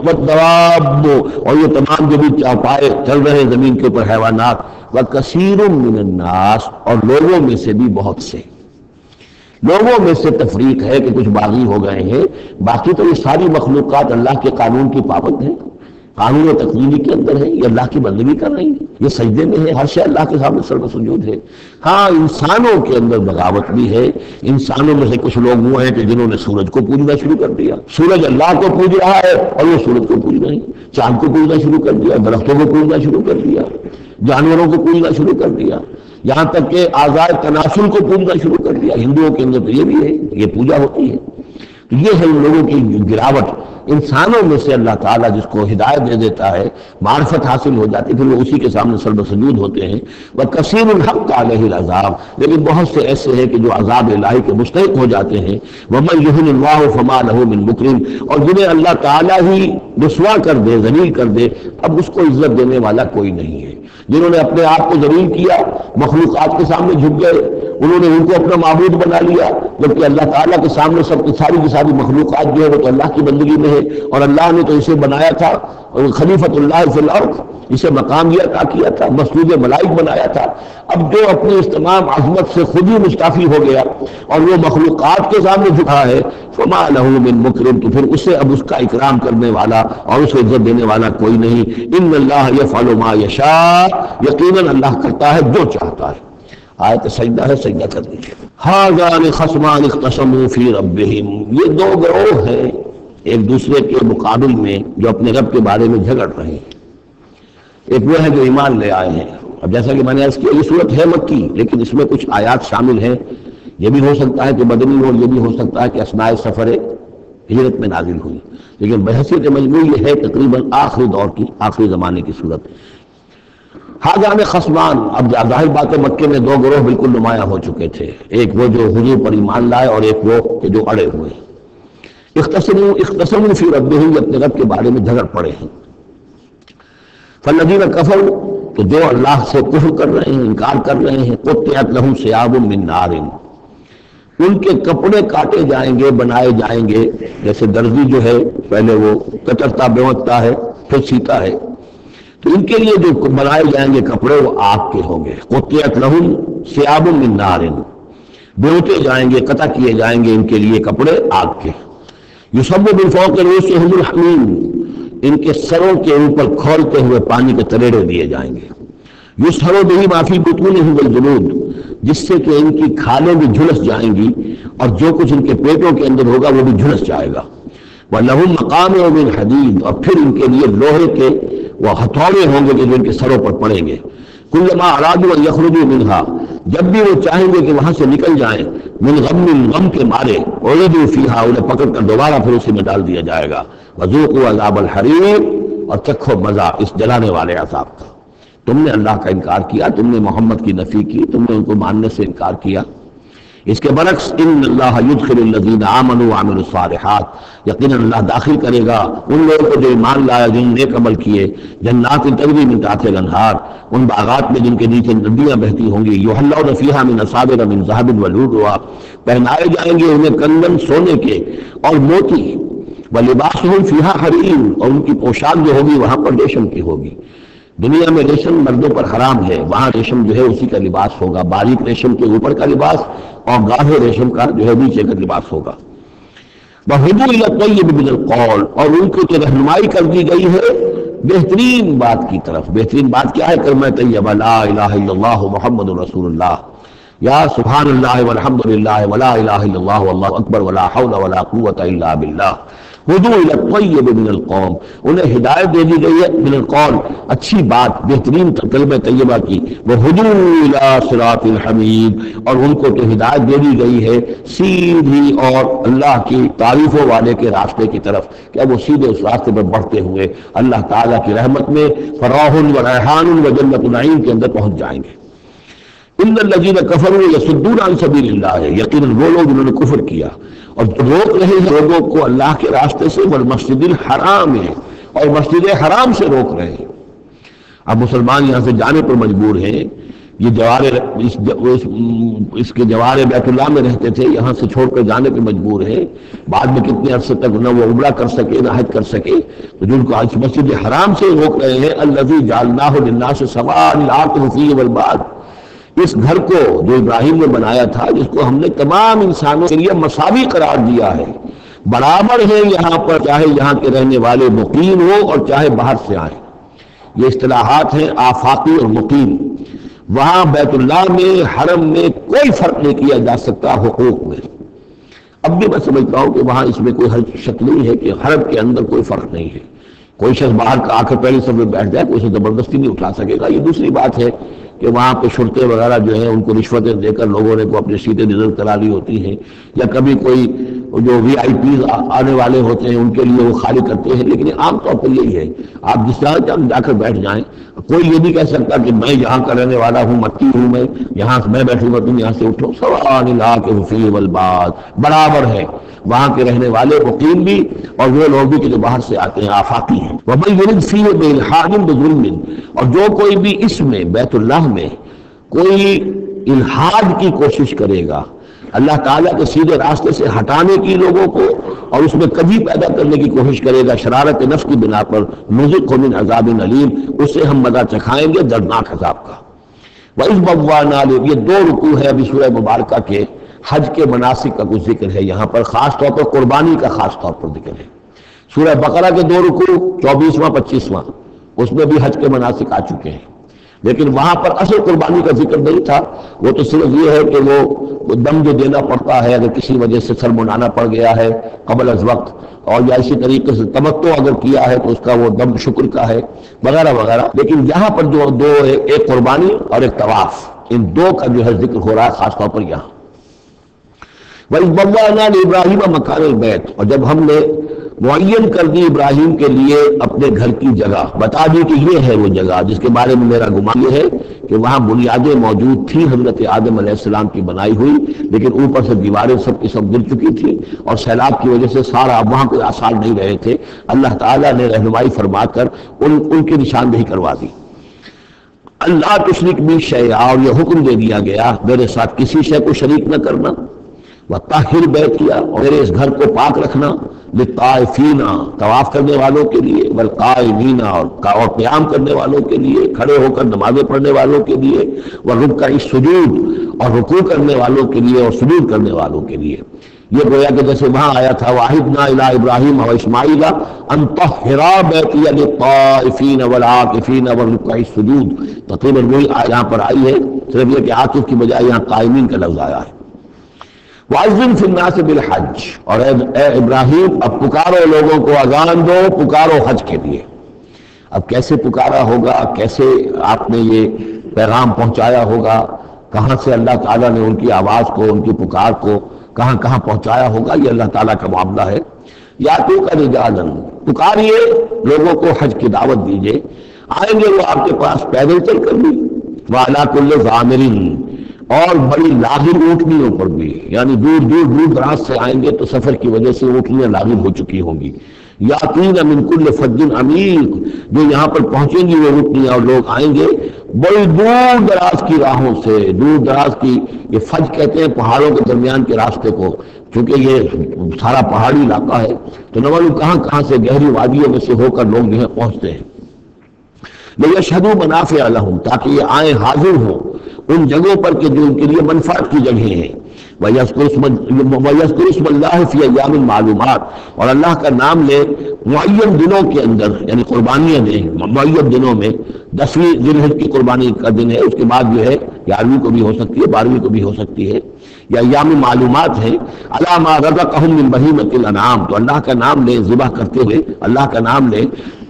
والدواب اور یہ تمام جو بھی چوپائے چل رہے ہیں زمین کے اوپر حیوانات، وَكَثِيرٌ مِّنَ النَّاسِ اور لوگوں میں سے بھی بہت سے، لوگوں میں سے تفریق ہے کہ کچھ باغی ہو گئے ہیں، باقی تو یہ ساری مخلوقات اللہ کے قانون کی پابند ہیں، قانون و تقدیری کے اندر ہے، یہ اللہ کی بندگی کر رہی ہیں، یہ سجدے میں ہے، ہر شے اللہ کے سامنے سربسجود ہے۔ ہاں انسانوں کے اندر بغاوت بھی ہے، انسانوں میں سے کچھ لوگ وہ ہیں کہ جنہوں نے سورج کو پوجنا شروع کر دیا، سورج اللہ کو پوج رہا ہے اور وہ سورج کو پوج رہے ہیں، چاند کو پوجنا شروع کر دیا، درختوں کو پوجنا شروع کر دیا، جانوروں کو پوجنا شروع کر دیا، یہاں تک کہ آزاد تناسل کو پوجنا شروع کر دیا۔ ہندوؤں کے اندر تو یہ بھی ہے، یہ پوجا ہوتی ہے۔ تو یہ ہے ان لوگوں کی گراوٹ۔ انسانوں میں سے اللہ تعالیٰ جس کو ہدایت دے دیتا ہے، معرفت حاصل ہو جاتی ہے، پھر وہ اسی کے سامنے سربسجود ہوتے ہیں۔ وَكَثِيرٌ حَقَّ عَلَيْهِ الْعَذَابُ لیکن بہت سے ایسے ہیں کہ جو عذاب الہی کے مستحق ہو جاتے ہیں۔ وَمَن يُهِنِ اللَّهُ فَمَا لَهُ مِن مُكْرِمٍ اور جنہیں اللہ تعالیٰ ہی رسوا کر دے، ذلیل کر دے، اب اس کو عزت دینے والا کوئی نہیں ہے۔ جنہوں نے اپنے آپ کو ذلیل کیا، مخلوقات کے سامنے جھک گئے، انہوں نے ان کو اپنا معبود بنا لیا، جبکہ اللہ تعالیٰ کے سامنے سب کی ساری مخلوقات جو ہے وہ تو اللہ کی بندگی میں ہے، اور اللہ نے تو اسے بنایا تھا اور خلیفۃ اللہ فی الارض، اسے مقام یہ عطا کیا تھا، مسجود ملائک بنایا تھا۔ اب جو اپنی اس تمام عظمت سے خود ہی مستعفی ہو گیا اور وہ مخلوقات کے سامنے جھکا ہے، فما لہ من مکرم تو پھر اسے اب اس کا اکرام کرنے والا اور اسے عزت دینے والا کوئی نہیں۔ ان اللہ یفعل ما یشاء یقیناً اللہ کرتا ہے جو چاہتا ہے۔ آیت سجدہ ہے، سجدہ کر دیجیے۔ ھذان خصمان اختصموا فی ربہم یہ دو گروہ ہیں ایک دوسرے کے مقابل میں جو اپنے رب کے بارے میں جھگڑ رہے ہیں۔ ایک وہ ہے جو ایمان لے آئے ہیں، اب جیسا کہ میں نے عرض کیا یہ صورت ہے مکی، لیکن اس میں کچھ آیات شامل ہیں، یہ بھی ہو سکتا ہے کہ مدنی ہو، یہ بھی ہو سکتا ہے کہ اثناء سفر ہجرت میں نازل ہوئی، لیکن بحیثیت مجموع یہ ہے تقریباً آخری دور کی، آخری زمانے کی صورت۔ ھذان خصمان اب ظاہر بات ہے مکے میں دو گروہ بالکل نمایاں ہو چکے تھے، ایک وہ جو حضور پر ایمان لائے اور ایک وہ کہ جو اڑے ہوئے۔ اختصموا فی ربہم اپنے رب کے بارے میں جھگڑ پڑے ہیں۔ فالذین کفروا تو جو اللہ سے کفر کر رہے ہیں، انکار کر رہے ہیں، قطعت لہم ثیاب من نار ان کے کپڑے کاٹے جائیں گے، بنائے جائیں گے، جیسے درزی جو ہے پہلے وہ کترتا بیوتتا ہے پھر سیتا ہے، تو ان کے لیے جو بنائے جائیں گے کپڑے وہ آگ کے ہوں گے۔ قطعت لہم ثیاب من نار بیوتے جائیں گے، قطع کیے جائیں گے ان کے لیے کپڑے آگ کے۔ یصب من فوق رؤوسہم الحمیم ان کے سروں کے اوپر کھولتے ہوئے پانی کے تریڑے دیے جائیں گے۔ یسحر بہ ما فی بطونہم الجلود جس سے کہ ان کی کھالیں بھی جھلس جائیں گی اور جو کچھ ان کے پیٹوں کے اندر ہوگا وہ بھی جھلس جائے گا۔ وَلَهُمْ مَقَامِعُ مِنْ حَدِيدٍ اور پھر ان کے لیے لوہے کے وہ ہتھوڑے ہوں گے کہ جو ان کے سروں پر پڑیں گے۔ كُلَّمَا أَرَادُوا أَن يَخْرُجُوا مِنْهَا جب بھی وہ چاہیں گے کہ وہاں سے نکل جائیں، من غم کے مارے، اُعِيدُوا فِيهَا انہیں پکڑ کر دوبارہ پھر اسی میں ڈال دیا جائے گا۔ وَذُوقُوا عَذَابَ الْحَرِيقِ اور چکھو مزہ اس جلانے والے عذاب کا۔ تم نے اللہ کا انکار کیا، تم نے محمد کی نفی کی، تم نے ان کو ماننے سے انکار کیا۔ اس کے برعکس ان اللہ یدخل الذین آمنوا وعملوا الصالحات یقیناً اللہ داخل کرے گا ان لوگوں کو جو ایمان لایا، جنہوں نے نیک عمل کیے، جنات تجری من تحتہا الانہار ان باغات میں جن کے نیچے ندیاں بہتی ہوں گی، یحلون فیہا من اساور من ذہب ولؤلؤا پہنائے جائیں گے انہیں کنگن سونے کے اور موتی، ولباسہم فیہا حریر اور ان کی پوشاک جو ہوگی وہاں پر ریشم کی ہوگی۔ دنیا میں ریشم مردوں پر حرام ہے، وہاں ریشم جو ہے اسی کا لباس ہوگا، باریک ریشم کے اوپر کا لباس اور گاڑھے ریشم کا جو ہے نیچے کا لباس ہوگا۔ وَهُدُوا إِلَى الطَّيِّبِ مِنَ الْقَوْلِ اور ان کو تو رہنمائی کر دی گئی ہے بہترین بات کی طرف۔ بہترین بات کیا ہے؟ کلمہ طیبہ لا الہ الا اللہ محمد رسول اللہ، یا سبحان اللہ والحمد للہ ولا الہ الا اللہ واللہ اکبر ولا حول ولا قوة الا باللہ۔ ہدوا الی الطیب من القول انہیں ہدایت دے دی گئی ہے من القول اچھی بات، بہترین کلمہ طیبہ کی۔ وہدوا الی صراط الحمید اور ان کو تو ہدایت دے دی گئی ہے سیدھی اور اللہ کی تعریفوں والے کے راستے کی طرف، کہ اب وہ سیدھے اس راستے پر بڑھتے ہوئے اللہ تعالیٰ کی رحمت میں فراح و ریحان و جنت النعیم کے اندر پہنچ جائیں گے۔ ان الذین کفروا یصدون عن سبیل اللہ، یقیناً وہ لوگ جنہوں نے کفر کیا اور روک رہے ہیں لوگوں کو اللہ کے راستے سے، والمسجد الحرام ہے، اور مسجد حرام سے روک رہے ہیں۔ اب مسلمان یہاں سے جانے پر مجبور ہیں، یہ جوار اس کے جوار بیت اللہ میں رہتے تھے، یہاں سے چھوڑ کر جانے پہ مجبور ہیں، بعد میں کتنے عرصے تک نہ وہ عمرہ کر سکے نہ حج کر سکے، تو جن کو آج مسجد حرام سے روک رہے ہیں، الذی جعلناہ للناس سواء العاقل فیہ والباد، اس گھر کو جو ابراہیم نے بنایا تھا، جس کو ہم نے تمام انسانوں کے لیے مساوی قرار دیا ہے، برابر ہے یہاں پر، چاہے یہاں کے رہنے والے مقیم ہو اور چاہے باہر سے آئیں۔ یہ اصطلاحات ہیں آفاقی اور مقیم۔ وہاں بیت اللہ میں، حرم میں کوئی فرق نہیں کیا جا سکتا حقوق میں۔ اب بھی میں سمجھتا ہوں کہ وہاں اس میں کوئی حرج شک نہیں ہے کہ حرم کے اندر کوئی فرق نہیں ہے، کوئی شخص باہر کا آ کر پہلے صف میں بیٹھ جائے، کوئی اسے زبردستی نہیں اٹھا سکے گا۔ یہ دوسری بات ہے کہ وہاں پہ شرطے وغیرہ جو ہیں ان کو رشوتیں دے کر لوگوں نے کو اپنی سیٹیں ریزرو کرا لی ہوتی ہیں، یا کبھی کوئی جو وی آئی پیز آنے والے ہوتے ہیں ان کے لیے وہ خالی کرتے ہیں، لیکن عام طور پر یہی ہے، آپ جس طرح چاہیں جا کر بیٹھ جائیں۔ کوئی یہ نہیں کہہ سکتا کہ میں یہاں کا رہنے والا ہوں، مکی ہوں میں، یہاں سے میں بیٹھوں گا تم یہاں سے اٹھو۔ سواء العاقل فیہ والباد، برابر ہے وہاں کے رہنے والے مقیم بھی اور وہ لوگ بھی کہ جو باہر سے آتے ہیں، آفاقی ہیں۔ وَمَن يُرِدْ فِيهِ بِإِلْحَادٍ بِظُلْمٍ، اور جو کوئی بھی اس میں بیت اللہ میں کوئی الحاد کی کوشش کرے گا، اللہ تعالیٰ کے سیدھے راستے سے ہٹانے کی لوگوں کو، اور اس میں کبھی پیدا کرنے کی کوشش کرے گا شرارت نفس کی بنا پر، نُذِقْهُ مِنْ عَذَابٍ أَلِيمٍ، اسے ہم مزہ چکھائیں گے دردناک عذاب کا۔ وَإِذْ بَوَّأْنَا لِلْأَرْضِ، یہ دو رکوع ہے ابھی سورہ مبارکہ کے، حج کے مناسک کا کچھ ذکر ہے یہاں پر، خاص طور پر قربانی کا خاص طور پر ذکر ہے۔ سورہ بقرہ کے دو رکوع 24واں 25واں، اس میں بھی حج کے مناسک آ چکے ہیں، لیکن وہاں پر اصل قربانی کا ذکر نہیں تھا۔ وہ تو صرف یہ ہے کہ وہ دم جو دینا پڑتا ہے اگر کسی وجہ سے سر منانا پڑ گیا ہے قبل از وقت، اور یا اسی طریقے سے تمتع اگر کیا ہے تو اس کا وہ دم شکر کا ہے وغیرہ وغیرہ۔ لیکن یہاں پر جو دو ہے، ایک قربانی اور ایک طواف، ان دو کا جو ہے ذکر ہو رہا ہے خاص طور پر یہاں۔ وَإِذْ بَوَّأْنَا لِإِبْرَاهِيمَ مَكَانَ الْبَيْتِ، اور جب ہم نے معین کر دی ابراہیم کے لیے اپنے گھر کی جگہ، بتا دی کہ یہ ہے وہ جگہ جس کے بارے میں میرا گمان یہ ہے کہ وہاں بنیادیں موجود تھی حضرت آدم علیہ السلام کی بنائی ہوئی، لیکن اوپر سے دیواریں سب کی سب گر چکی تھی اور سیلاب کی وجہ سے سارا وہاں کوئی آثار نہیں رہے تھے۔ اللہ تعالیٰ نے رہنمائی فرما کر ان کی نشاندہی کروا دی۔ اللہ تشرک بی شیئا، اور یہ حکم دے دیا گیا میرے ساتھ کسی شے کو شریک نہ کرنا، وطہر بیتیا، اور میرے اس گھر کو پاک رکھنا، للطائفین، طواف کرنے والوں کے لیے، والقائمین، اور قیام کرنے والوں کے لیے، کھڑے ہو کر نمازیں پڑھنے والوں کے لیے، والرکع السجود، اور رکوع کرنے والوں کے لیے اور سجود کرنے والوں کے لیے۔ یہ گویا کہ جیسے وہاں آیا تھا وَعَهِدْنَا إِلَىٰ إِبْرَاهِيمَ وَإِسْمَاعِيلَ أَن طَهِّرَا بَيْتِيَ لِلطَّائِفِينَ وَالْعَاكِفِينَ وَالرُّكَّعِ السُّجُودِ، تقریباً وہی یہاں پر آئی ہے، صرف یہ کہ عاکف کی بجائے یہاں قائمین کا لفظ آیا ہے۔ وَأَذِّن فِي النَّاسِ بِالْحَجِّ، اور اے ابراہیم اب پکارو لوگوں کو، اذان دو، پکارو حج کے لیے۔ اب کیسے پکارا ہوگا، کیسے آپ نے یہ پیغام پہنچایا ہوگا، کہاں سے اللہ تعالیٰ نے ان کی آواز کو، ان کی پکار کو کہاں کہاں پہنچایا ہوگا، یہ اللہ تعالیٰ کا معاملہ ہے۔ یا تو کا رجالاً، پکاریے لوگوں کو، حج کی دعوت دیجئے، آئیں گے وہ آپ کے پاس پیدل چل کر بھی، وَعَلَىٰ كُلِّ ضَامِرٍ، اور بڑی لاغر اونٹنیوں پر بھی، یعنی دور دور دور دراز سے آئیں گے تو سفر کی وجہ سے اونٹنیاں لاغر ہو چکی ہوں گی۔ یاتین من کل فج عمیق، جو یہاں پر پہنچیں گی وہ اونٹنیاں اور لوگ آئیں گے بڑی دور دراز کی راہوں سے، دور دراز کی، یہ فج کہتے ہیں پہاڑوں کے درمیان کے راستے کو، چونکہ یہ سارا پہاڑی علاقہ ہے تو نہ معلوم کہاں کہاں سے گہری وادیوں میں سے ہو کر لوگ جو ہے پہنچتے ہیں۔ لیشہدوا منافع لہم، تاکہ یہ آئیں حاضر ہوں ان جگہوں پر کہ جو ان کے لیے منفعت کی جگہیں ہیں۔ وَيَذْكُرُ اسْمَ اللَّهِ فِي أَيَّامٍ مَّعْلُومَاتٍ، اور اللہ کا نام لے معین دنوں کے اندر، یعنی قربانیاں دیں معین دنوں میں، 10ویں ذی الحجہ کی قربانی کا دن ہے، اس کے بعد جو ہے 11ویں کو بھی ہو سکتی ہے، 12ویں کو بھی ہو سکتی ہے، یا ایام معلومات ہیں۔ عَلَىٰ مَا رَزَقَهُم مِّن بَهِیمَةِ الْأَنْعَامِ، تو اللہ کا نام لے ذبح کرتے ہوئے، اللہ کا نام لے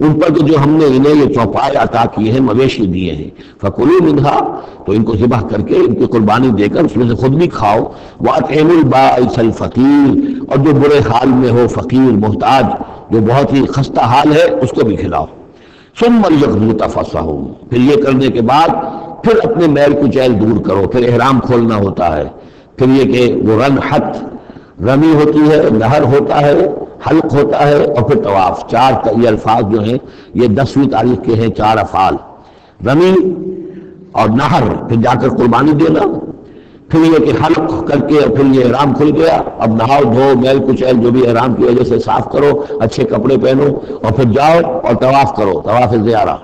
ان پر کہ جو ہم نے انہیں یہ چوپائے عطا کیے ہیں، مویشی دیے ہیں۔ فَكُلُوا مِنْهَا، تو ان کو ذبح کر کے ان کی قربانی دے کر اس میں سے خود بھی کھاؤ۔ وَأَطْعِمُوا الْبَائِسَ الْفَقِيرَ، اور جو برے حال میں ہو، فقیر محتاج جو بہت ہی خستہ حال ہے، اس کو بھی کھلاؤ۔ ثُمَّ لْيَقْضُوا تَفَثَّهُمْ، پھر یہ کرنے کے بعد پھر اپنے میل کچیل دور کرو، پھر احرام کھولنا ہوتا ہے، پھر یہ کہ وہ رمی ہوتی ہے، نہر ہوتا ہے، حلق ہوتا ہے، اور پھر طواف۔ چار یہ الفاظ جو ہیں یہ 10ویں تاریخ کے ہیں، 4 افعال، رمی اور نہر، پھر جا کر قربانی دینا، پھر یہ کہ حلق کر کے اور پھر یہ احرام کھل گیا، اب نہاؤ دھو میل کچیل جو بھی احرام کی وجہ سے صاف کرو، اچھے کپڑے پہنو اور پھر جاؤ اور طواف کرو، طواف زیارہ۔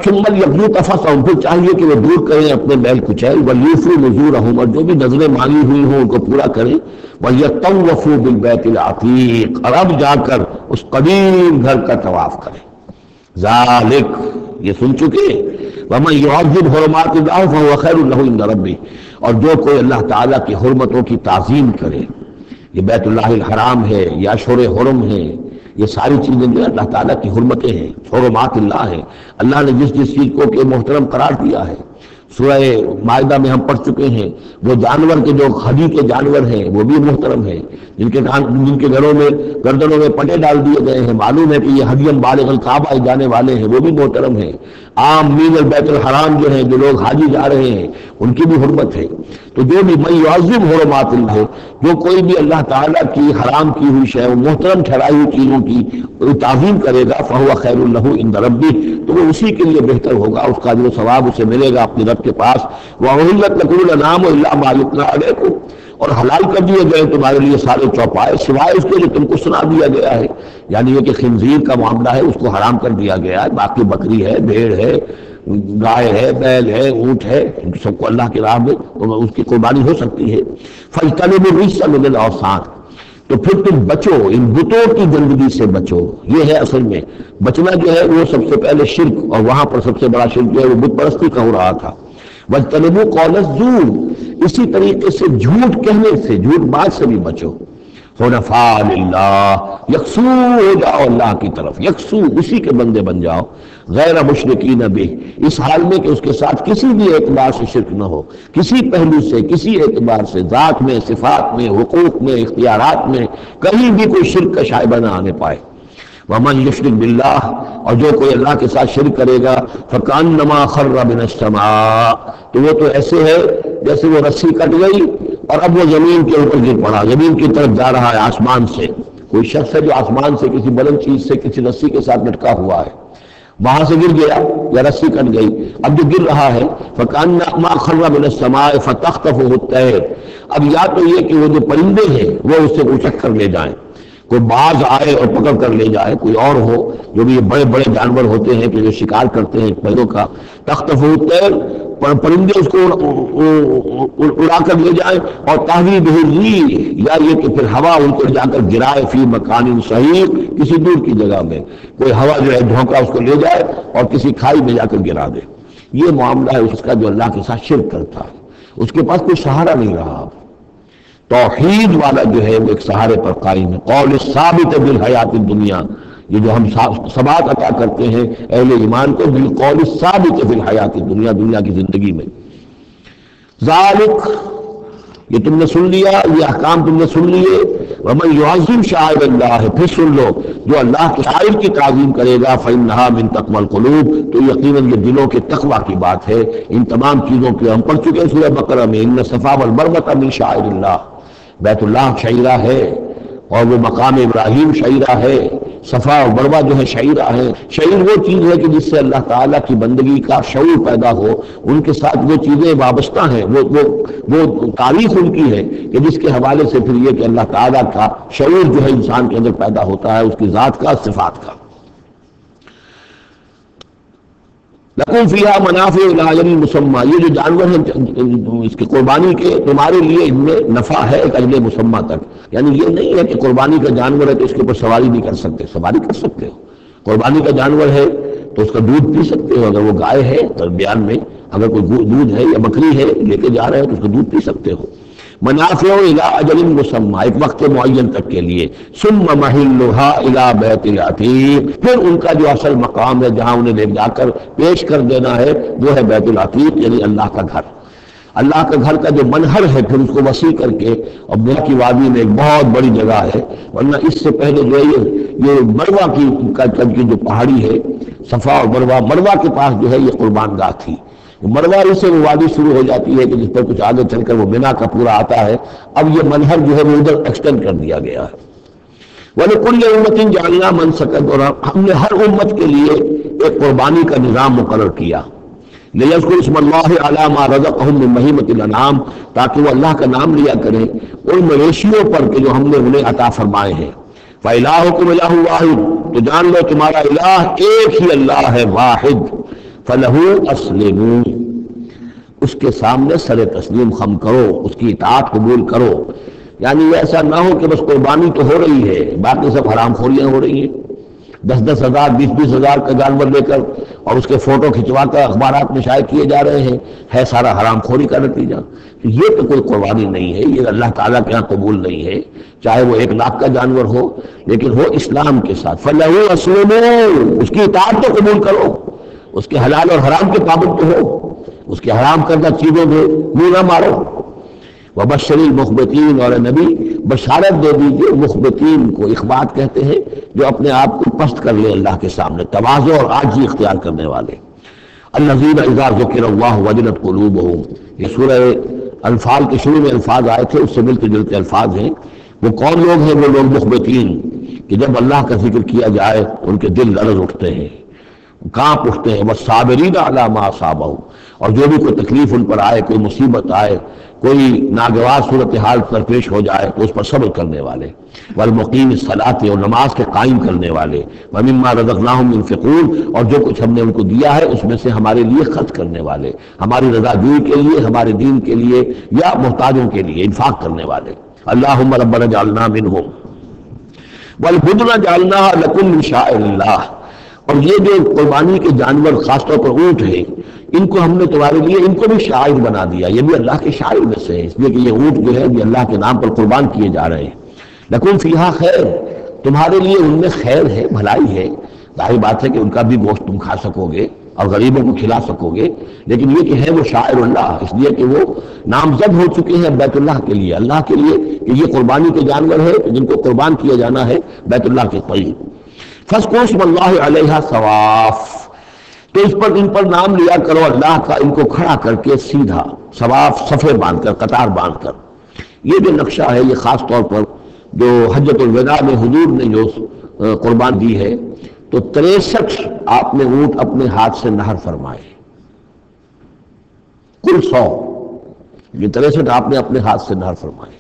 ثم لیقضوا تفثهم، پھر چاہیے کہ وہ دور کریں اپنے میل کچیل، ولیوفوا نذورهم، اور جو بھی نذریں مانی ہوئی ہوں ان کو پورا کریں، ولیطوفوا بالبیت العتیق، اور اب جا کر اس قدیم گھر کا طواف کریں۔ ذالک، یہ سن چکے، ومن يعظم حرمات اللہ فهو خیر له عند ربه، اور جو کوئی اللہ تعالیٰ کی حرمتوں کی تعظیم کرے، یہ بیت اللہ الحرام ہے یا اشہر حرم ہے، یہ ساری چیزیں جو اللہ تعالیٰ کی حرمتیں ہیں، حرمات اللہ ہیں، اللہ نے جس جس چیز کو کہ محترم قرار دیا ہے۔ سورہ مائدہ میں ہم پڑھ چکے ہیں، وہ جانور کے جو خدی کے جانور ہیں وہ بھی محترم ہیں، جن کے گھروں میں گردنوں میں پٹے ڈال دیے گئے ہیں، معلوم ہے کہ یہ ہدیم بالغ الکعبہ جانے والے ہیں، وہ بھی محترم ہیں۔ عام مین البیت الحرام جو ہیں، جو لوگ حاجی جا رہے ہیں، ان کی بھی حرمت ہے۔ تو جو بھی من یعظم حرمات اللہ، جو کوئی بھی اللہ تعالیٰ کی حرام کی ہوئی شے، محترم ٹھہرائی ہوئی چیزوں کی تعظیم کرے گا، فہو خیر لہ عند ربہ، تو وہ اسی کے لیے بہتر ہوگا، اس کا جو ثواب اسے ملے گا اپنے رب کے پاس۔ وَأُحِلَّتْ لَكُمُ الْأَنْعَامُ إِلَّا مَا يُتْلَىٰ عَلَيْكُمْ، اور حلال کر دیے گئے تمہارے لیے سارے چوپائے سوائے اس کے جو تم کو سنا دیا گیا ہے، یعنی یہ کہ خنزیر کا معاملہ ہے، اس کو حرام کر دیا گیا ہے، باقی بکری ہے، بھیڑ ہے، گائے ہے، بیل ہے، اونٹ ہے، سب کو اللہ کی راہ میں اس کی قربانی ہو سکتی ہے۔ فَاجْتَنِبُوا الرِّجْسَ مِنَ الْأَوْثَانِ، تو پھر تم بچو، ان بتوں کی گندگی سے بچو۔ یہ ہے اصل میں بچنا جو ہے وہ سب سے پہلے شرک، اور وہاں پر سب سے بڑا شرک جو ہے وہ بت پرستی کا ہو رہا تھا۔ وَاجْتَنِبُوا قَوْلَ الزُّورِ، اسی طریقے سے جھوٹ کہنے سے، جھوٹ بات سے بھی بچو۔ حنفاء للہ، یکسو ہو جاؤ اللہ کی طرف، یکسو اسی کے بندے بن جاؤ، غیر مشرکین بہ، اس حال میں کہ اس کے ساتھ کسی بھی اعتبار سے شرک نہ ہو، کسی پہلو سے، کسی اعتبار سے، ذات میں، صفات میں، حقوق میں، اختیارات میں، کہیں بھی کوئی شرک کا شائبہ نہ آنے پائے۔ ومن یشرک باللہ، اور جو کوئی اللہ کے ساتھ شرک کرے گا، فکأنما خر من السماء، تو وہ تو ایسے ہے جیسے وہ رسی کٹ گئی اور اب وہ زمین کے اوپر گر پڑا، زمین کی طرف جا رہا ہے آسمان سے۔ کوئی شخص ہے جو آسمان سے کسی بلند چیز سے کسی رسی کے ساتھ لٹکا ہوا ہے، وہاں سے گر گیا یا رسی کٹ گئی، اب جو گر رہا ہے فکأنما خر من السماء فتخطفه الطیر، اب یا تو یہ کہ وہ جو پرندے ہیں وہ اس سے اچک کر لے جائیں، کوئی باز آئے اور پکڑ کر لے جائے، کوئی اور ہو، جو بھی یہ بڑے بڑے جانور ہوتے ہیں کہ جو شکار کرتے ہیں پرندوں کا، تخطفه الطیر، پرندے اس کو اڑا کر لے جائیں، اور تحوی بہ الريح، یا یہ کہ پھر ہوا ان کو جا کر گرائے، فی مکان صحیح، کسی دور کی جگہ میں کوئی ہوا جو ہے دھوکہ اس کو لے جائے اور کسی کھائی میں جا کر گرا دے۔ یہ معاملہ ہے اس کا جو اللہ کے ساتھ شرک کرتا ہے، اس کے پاس کوئی سہارا نہیں رہا۔ توحید والا جو ہے وہ ایک سہارے پر قائم ہے۔ قول ثابت بالحیات الدنیا، یہ جو ہم ثبات عطا کرتے ہیں اہل ایمان کو، بالقول ثابت بالحیات الدنیا، دنیا کی زندگی میں۔ ذالک، یہ تم نے سن لیا، یہ احکام تم نے سن لیے۔ ومن یعظم شعائر اللہ، پھر سن لو، جو اللہ کے شاعر کی تعظیم کرے گا، فإنہا من تقوی القلوب، تو یقیناً یہ دلوں کے تقوی کی بات ہے۔ ان تمام چیزوں کی ہم پڑھ چکے ہیں سورہ بقرہ میں، ان الصفا والمروۃ من شعائر اللہ، بیت اللہ شعیرہ ہے اور وہ مقام ابراہیم شعیرہ ہے، صفا اور مروہ جو ہے شعیرہ ہے۔ شعیر وہ چیز ہے کہ جس سے اللہ تعالیٰ کی بندگی کا شعور پیدا ہو، ان کے ساتھ وہ چیزیں وابستہ ہیں، وہ تاریخ ان کی ہے کہ جس کے حوالے سے پھر یہ کہ اللہ تعالیٰ کا شعور جو ہے انسان کے اندر پیدا ہوتا ہے، اس کی ذات کا، صفات کا۔ لکم فیہا منافع الی اجل مسمى، یہ جو جانور ہیں اس کی قربانی کے، تمہارے لیے ان میں نفع ہے ایک اجل مسمى تک، یعنی یہ نہیں ہے کہ قربانی کا جانور ہے تو اس کے اوپر سواری نہیں کر سکتے، سواری کر سکتے ہو۔ قربانی کا جانور ہے تو اس کا دودھ پی سکتے ہو، اگر وہ گائے ہے درمیان میں اگر کوئی دودھ ہے یا بکری ہے لے کے جا رہے ہو تو اس کا دودھ پی سکتے ہو۔ منافع الی اجل مسمى، ایک وقت معین تک کے لیے۔ ثم محلها الی بیت العتیق، پھر ان کا جو اصل مقام ہے جہاں انہیں لے جا کر پیش کر دینا ہے وہ ہے بیت العتیق، یعنی اللہ کا گھر۔ اللہ کا گھر کا جو منہر ہے پھر اس کو وسیع کر کے، اور مینا کی وادی میں ایک بہت بڑی جگہ ہے، ورنہ اس سے پہلے جو ہے یہ مروہ کی جو پہاڑی ہے صفا اور مروہ، مروہ کے پاس جو ہے یہ قربان گاہ تھی، مروہ سے وہ وادی شروع ہو جاتی ہے کہ جس پر کچھ آگے چل کر وہ منا کا پورا آتا ہے، اب یہ منہر جو ہے وہ ادھر ایکسٹینڈ کر دیا گیا ہے۔ وَلِكُلِّ أُمَّةٍ جَعَلْنَا مَنسَكًا، اور ہم نے ہر امت کے لیے ایک قربانی کا نظام مقرر کیا، لِيَذْكُرُوا اسْمَ اللَّهِ عَلَىٰ مَا رَزَقَهُم مِّن بَهِيمَةِ الْأَنْعَامِ، تاکہ وہ اللہ کا نام لیا کریں ان مویشیوں پر کہ جو ہم نے انہیں عطا فرمائے ہیں۔ فَإِلَٰهُكُمْ إِلَٰهٌ وَاحِدٌ، تو جان لو تمہارا الہ ایک ہی اللہ ہے، واحد۔ فَلَهُ أَسْلِمُوا، اس کے سامنے سر تسلیم خم کرو، اس کی اطاعت قبول کرو۔ یعنی ایسا نہ ہو کہ بس قربانی تو ہو رہی ہے، باقی سب حرام خوریاں ہو رہی ہیں، 10-10 ہزار 20-20 ہزار کا جانور لے کر اور اس کے فوٹو کھنچوا کر اخبارات میں شائع کیے جا رہے ہیں، ہے سارا حرام خوری کا نتیجہ۔ یہ تو کوئی قربانی نہیں ہے، یہ اللہ تعالیٰ کے ہاں قبول نہیں ہے، چاہے وہ 1 لاکھ کا جانور ہو لیکن ہو اسلام کے ساتھ۔ فَلَهُ أَسْلِمُوا، اس کی اطاعت تو قبول کرو، اس کے حلال اور حرام کے پابند تو ہو، اس کے حرام کردہ چیزوں میں منہ نہ مارو۔ وَبَشِّرِ الْمُخْبِتِينَ، اور نبی بشارت دے دیجئے مخبتین کو، اخبات کہتے ہیں جو اپنے آپ کو پست کر لے اللہ کے سامنے، تواضع اور عاجزی اختیار کرنے والے۔ الَّذِينَ إِذَا ذُكِرَ اللَّهُ وَجِلَتْ قُلُوبُهُمْ، یہ سورہ انفال کے شروع میں الفاظ آئے تھے، اس سے ملتے جلتے الفاظ ہیں۔ وہ کون لوگ ہیں؟ وہ لوگ مخبتین کہ جب اللہ کا ذکر کیا جائے ان کے دل لرز اٹھتے ہیں، کانپ اٹھتے ہیں۔ وَالصَّابِرِينَ عَلَىٰ مَا أَصَابَهُمْ، اور جو بھی کوئی تکلیف ان پر آئے، کوئی مصیبت آئے، کوئی ناگوار صورتحال درپیش ہو جائے تو اس پر صبر کرنے والے۔ والمقیم الصلاۃ، اور نماز کے قائم کرنے والے۔ ومما رزقناہم ينفقون، اور جو کچھ ہم نے ان کو دیا ہے اس میں سے ہمارے لیے خرچ کرنے والے، ہماری رضا جوئی کے لیے، ہمارے دین کے لیے یا محتاجوں کے لیے انفاق کرنے والے۔ اللہم ربنا اجعلنا منہم والبدن جعلناها لکم من شعائر اللہ، اور یہ جو قربانی کے جانور خاص طور پر اونٹ ہیں، ان کو ہم نے تمہارے لیے ان کو بھی شاعر بنا دیا، یہ بھی اللہ کے شاعر میں سے ہے، اس لیے کہ یہ اونٹ جو ہے یہ اللہ کے نام پر قربان کیے جا رہے ہیں۔ لکم فیہا خیر، تمہارے لیے ان میں خیر ہے، بھلائی ہے۔ ظاہر بات ہے کہ ان کا بھی گوشت تم کھا سکو گے اور غریبوں کو کھلا سکو گے، لیکن یہ کہ ہے وہ شاعر اللہ، اس لیے کہ وہ نامزد ہو چکے ہیں بیت اللہ کے لیے، اللہ کے لیے کہ یہ قربانی کے جانور ہے جن کو قربان کیا جانا ہے بیت اللہ کے قریب۔ فَاذْكُرُوا اسْمَ اللَّهِ عَلَيْهَا صَوَافَ، تو اس پر ان پر نام لیا کرو اللہ کا، ان کو کھڑا کر کے سیدھا، صواف صفے باندھ کر، قطار باندھ کر۔ یہ جو نقشہ ہے یہ خاص طور پر جو حجۃ الوداع میں حضور نے جو قربان دی ہے، تو 63 آپ نے اونٹ اپنے ہاتھ سے نہر فرمائے، کل 100، یہ 63 آپ نے اپنے ہاتھ سے نہر فرمائے۔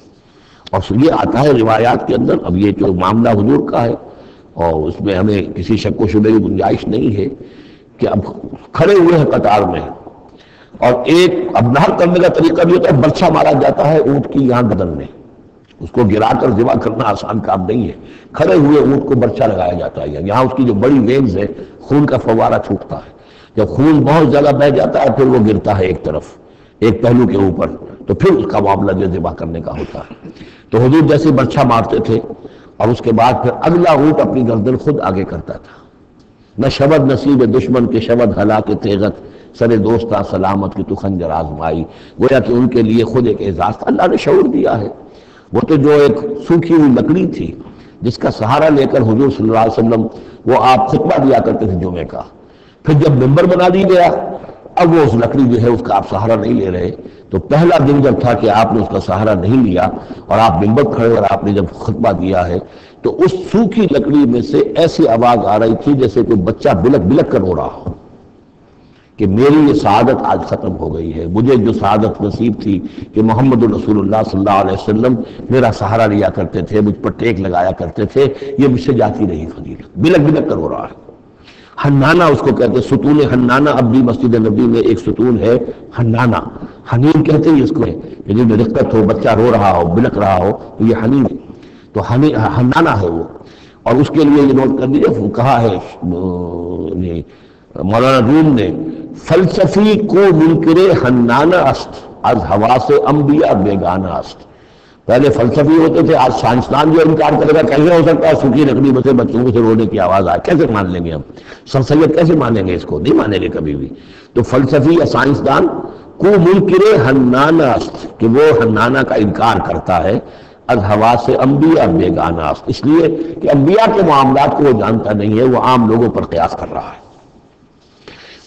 اور یہ آتا ہے روایات کے اندر، اب یہ جو معاملہ حضور کا ہے اور اس میں ہمیں کسی شک و شبہ کی گنجائش نہیں ہے کہ اب کھڑے ہوئے ہیں قطار میں، اور ایک اب نہر کرنے کا طریقہ بھی ہوتا ہے، برچھا مارا جاتا ہے اونٹ کی یہاں بدن میں، اس کو گرا کر ذبح کرنا آسان کام نہیں ہے، کھڑے ہوئے اونٹ کو برچھا لگایا جاتا ہے، یہاں اس کی جو بڑی وینز ہے خون کا فوارہ چھوٹتا ہے، جب خون بہت زیادہ بہہ جاتا ہے پھر وہ گرتا ہے ایک طرف، ایک پہلو کے اوپر، تو پھر اس کا معاملہ جو ذبح کرنے کا ہوتا ہے۔ تو حضور جیسے برچھا مارتے تھے اور اس کے بعد پھر اگلا اونٹ اپنی گردن خود آگے کرتا تھا۔ نہ شبد نصیب دشمن کے شبد ہلاک تیغت، سر دوستاں سلامت کی تو خنجر آزمائی، گویا کہ ان کے لیے خود ایک اعزاز اللہ نے شعور دیا ہے۔ وہ تو جو ایک سوکھی ہوئی لکڑی تھی جس کا سہارا لے کر حضور صلی اللہ علیہ وسلم وہ آپ خطبہ دیا کرتے تھے جمعے کا، پھر جب ممبر بنا دی گیا اب وہ اس لکڑی جو ہے اس کا آپ سہارا نہیں لے رہے، تو پہلا دن جب تھا کہ آپ نے اس کا سہارا نہیں لیا اور آپ ممبر کھڑے اور آپ نے جب خطبہ دیا ہے تو اس سوکھی لکڑی میں سے ایسی آواز آ رہی تھی جیسے کوئی بچہ بلک بلک کر رو رہا ہو کہ میری یہ سعادت آج ختم ہو گئی ہے، مجھے جو سعادت نصیب تھی کہ محمد رسول اللہ صلی اللہ علیہ وسلم میرا سہارا لیا کرتے تھے، مجھ پر ٹیک لگایا کرتے تھے، یہ مجھ سے جاتی رہی فضیلت، بلک بلک کر رو رہا ہے۔ حنانہ اس کو کہتے ہیں، ستون حنانہ، اب بھی مسجد نبی میں ایک ستون ہے حنانہ، حنین کہتے ہیں اس کو، کہ جن میں رقت ہو، بچہ رو رہا ہو، بلک رہا ہو تو یہ حنین ہے، تو حنانہ ہے وہ۔ اور اس کے لیے یہ نوٹ کر دیجیے، کہا ہے مولانا روم نے، فلسفی کو منکر حنانہ است، از حواس انبیاء بیگانہ است۔ پہلے فلسفی ہوتے تھے، آج سائنسدان جو انکار کرے گا کیسے ہو سکتا ہے سوکھی لکڑی میں سے بچوں سے رونے کی آواز آئے، کیسے مان لیں گے ہم؟ سر سید کیسے مانیں گے اس کو؟ نہیں مانیں گے کبھی بھی۔ تو فلسفی یا سائنسدان کو منکر حنانہ است، کہ وہ حنانہ کا انکار کرتا ہے، از حواس انبیاء بیگانہ است، اس لیے کہ انبیاء کے معاملات کو وہ جانتا نہیں ہے، وہ عام لوگوں پر قیاس کر رہا ہے۔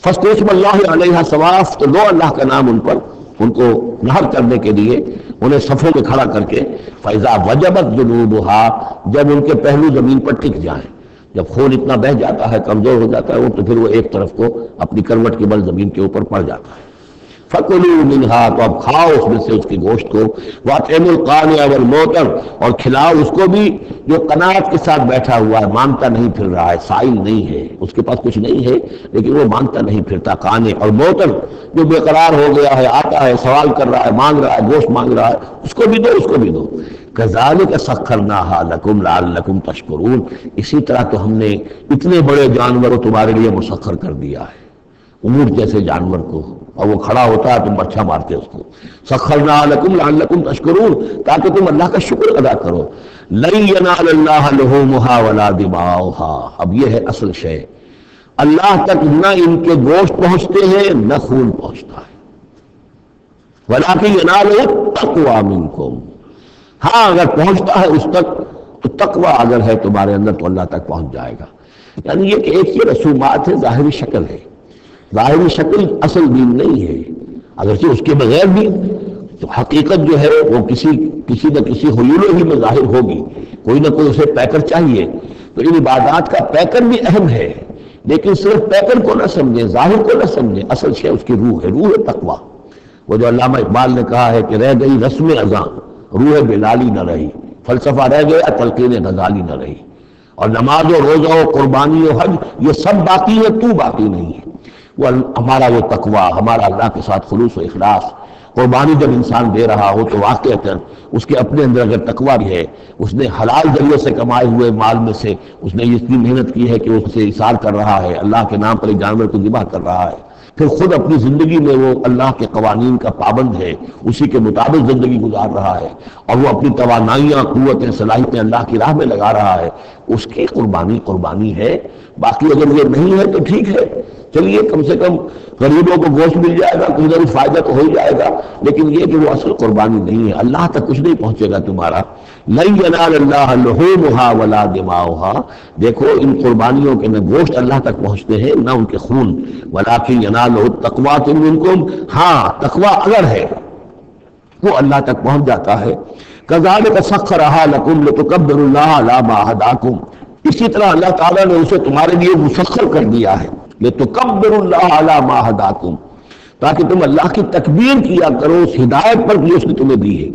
فاذکروا اسم اللہ علیہا صواف، تو لو اللہ کا نام ان پر، ان کو نہر کرنے کے لیے انہیں صفوں میں کھڑا کر کے، فَإِذَا وَجَبَتْ جُنُوبُهَا، جب ان کے پہلو زمین پر ٹک جائیں، جب خون اتنا بہہ جاتا ہے، کمزور ہو جاتا ہے وہ، تو پھر وہ ایک طرف کو اپنی کروٹ کے بل زمین کے اوپر پڑ جاتا ہے۔ فَكُلُوا مِنْهَا، تو اب کھاؤ اس میں سے، اس کے گوشت کو، وَأَطْعِمُوا الْقَانِعَ وَالْمُعْتَرَ، اور کھلاؤ اس کو بھی جو قناعت کے ساتھ بیٹھا ہوا ہے، مانگتا نہیں پھر رہا ہے، سائل نہیں ہے، اس کے پاس کچھ نہیں ہے لیکن وہ مانگتا نہیں پھرتا، قانع، اور معتر جو بے قرار ہو گیا ہے، آتا ہے سوال کر رہا ہے، مانگ رہا ہے، گوشت مانگ رہا ہے، اس کو بھی دو، اس کو بھی دو۔ كَذَلِكَ سَخَّرْنَاهَا لَكُمْ لَعَلَّكُمْ تَشْكُرُونَ، اسی طرح تو ہم نے اتنے بڑے جانور تمہارے لیے مسخر کر دیا ہے، اونٹ جیسے جانور کو، اور وہ کھڑا ہوتا ہے تم بچہ مارتے اس کو، سخرنا لکم لعلکم تشکرون، تاکہ تم اللہ کا شکر ادا کرو۔ لن ینال اللہ لحومها ولا دماؤها، اب یہ ہے اصل شے، اللہ تک نہ ان کے گوشت پہنچتے ہیں نہ خون پہنچتا ہے، ولکن ینالہ التقوی منکم، ہاں اگر پہنچتا ہے اس تک تو تقوی اگر ہے تمہارے اندر تو اللہ تک پہنچ جائے گا۔ یعنی یہ کہ ایک یہ رسومات ہے، ظاہری شکل ہے، ظاہری شکل اصل دین نہیں ہے، اگرچہ اس کے بغیر بھی تو حقیقت جو ہے وہ کسی نہ کسی حلول ہی میں ظاہر ہوگی، کوئی نہ کوئی اسے پیکر چاہیے۔ تو ان عبادات کا پیکر بھی اہم ہے، لیکن صرف پیکر کو نہ سمجھیں، ظاہر کو نہ سمجھیں، اصل شے اس کی روح ہے، روح تقویٰ۔ وہ جو علامہ اقبال نے کہا ہے کہ رہ گئی رسم اذاں روح بلالی نہ رہی، فلسفہ رہ گیا تلقین غزالی نہ رہی، اور نماز و روزہ و قربانی و حج یہ سب باقی ہے، تو باقی نہیں ہے۔ وہ ہمارا وہ تقویٰ، ہمارا اللہ کے ساتھ خلوص و اخلاص، قربانی جب انسان دے رہا ہو تو واقعتاً اس کے اپنے اندر اگر تقویٰ بھی ہے، اس نے حلال ذریعے سے کمائے ہوئے مال میں سے اس نے اتنی محنت کی ہے کہ اس سے اثار کر رہا ہے، اللہ کے نام پر ایک جانور کو ذبح کر رہا ہے، پھر خود اپنی زندگی میں وہ اللہ کے قوانین کا پابند ہے، اسی کے مطابق زندگی گزار رہا ہے، اور وہ اپنی توانائیاں، قوتیں، صلاحیتیں اللہ کی راہ میں لگا رہا ہے، اس کی قربانی ہے۔ باقی اگر یہ نہیں ہے تو ٹھیک ہے، چلیے کم سے کم غریبوں کو گوشت مل جائے گا، کچھ نہ کچھ فائدہ تو ہو ہی جائے گا، لیکن یہ کہ وہ اصل قربانی نہیں ہے، اللہ تک کچھ نہیں پہنچے گا تمہارا۔ لن ینال اللہ لحومها ولا دماؤها، دیکھو ان قربانیوں کے نہ گوشت اللہ تک پہنچتے ہیں نہ ان کے خون، ولکن ینالہ التقوی منکم، ہاں تقوی اگر ہے وہ اللہ تک پہنچ جاتا ہے۔ کذالک سخرھا لکم لتکبروا اللہ علی ما ھداکم، اسی طرح اللہ تعالیٰ نے اسے تمہارے لیے مسخر کر دیا ہے، لتکبروا اللہ علی ما ھداکم، تاکہ تم اللہ کی تکبیر کیا کرو اس ہدایت پر جو اس نے تمہیں دی ہے۔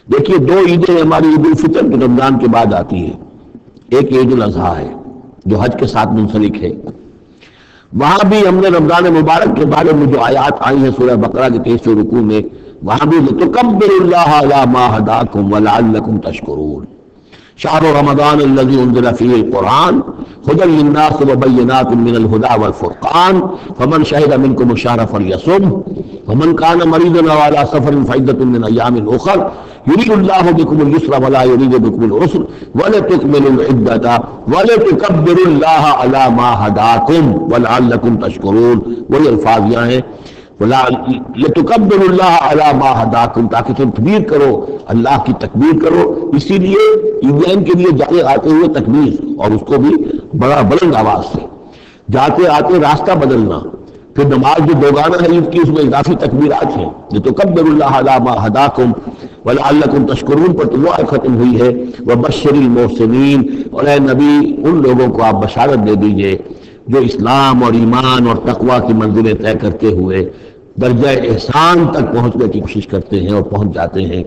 دیکھیے دو عیدیں ہماری، عید الفطر جو رمضان کے بعد آتی ہے، ایک عید الاضحیٰ ہے جو حج کے ساتھ منسلک ہے، وہاں بھی ہم نے رمضان مبارک کے بارے میں جو آیات آئی ہیں سورہ بقرہ کے 23 رکوع میں، وہاں بھی لتکبروا اللہ علی ما ھداکم ولعلکم تشکرون۔ شہر رمضان الذی انزل فیہ القرآن ھدی للناس وبینات من الھدی والفرقان فمن شہد منکم الشہر فلیصم ومن کان مریضا او علی سفر فعدۃ من ایام اخر یرید اللہ بکم الیسر ولا یرید بکم العسر ولتکملوا العدۃ ولتکبروا اللہ علی ما ھداکم ولعلکم تشکرون۔ وہی الفاظ یہاں ہیں، لتکبروا اللہ علی ما ھداکم، تاکہ تم تکبیر کرو، اللہ کی تکبیر کرو۔ اسی لیے عیدین کے لیے جاتے آتے ہوئے تکبیر، اور اس کو بھی بڑا بلند آواز سے، جاتے آتے راستہ بدلنا، پھر نماز جو دوگانہ ہے عید کی اس میں اضافی تکبیرات ہیں، لتکبروا اللہ علی ما ھداکم ولعلکم تشکرون پر تو وہ آیت ختم ہوئی ہے، وبشر المحسنین، اور اے نبی ان لوگوں کو آپ بشارت دے دیجئے جو اسلام اور ایمان اور تقوی کی منزلیں طے کرتے ہوئے درجہ احسان تک پہنچنے کی کوشش کرتے ہیں اور پہنچ جاتے ہیں۔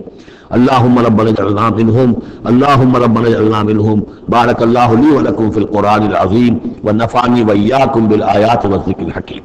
اللہم ربنا اجعلنا منہم، اللہم ربنا اجعلنا منہم۔ بارک اللہ لی ولکم فی القرآن العظیم ونفعنی وإیاکم بالآیات والذکر الحکیم۔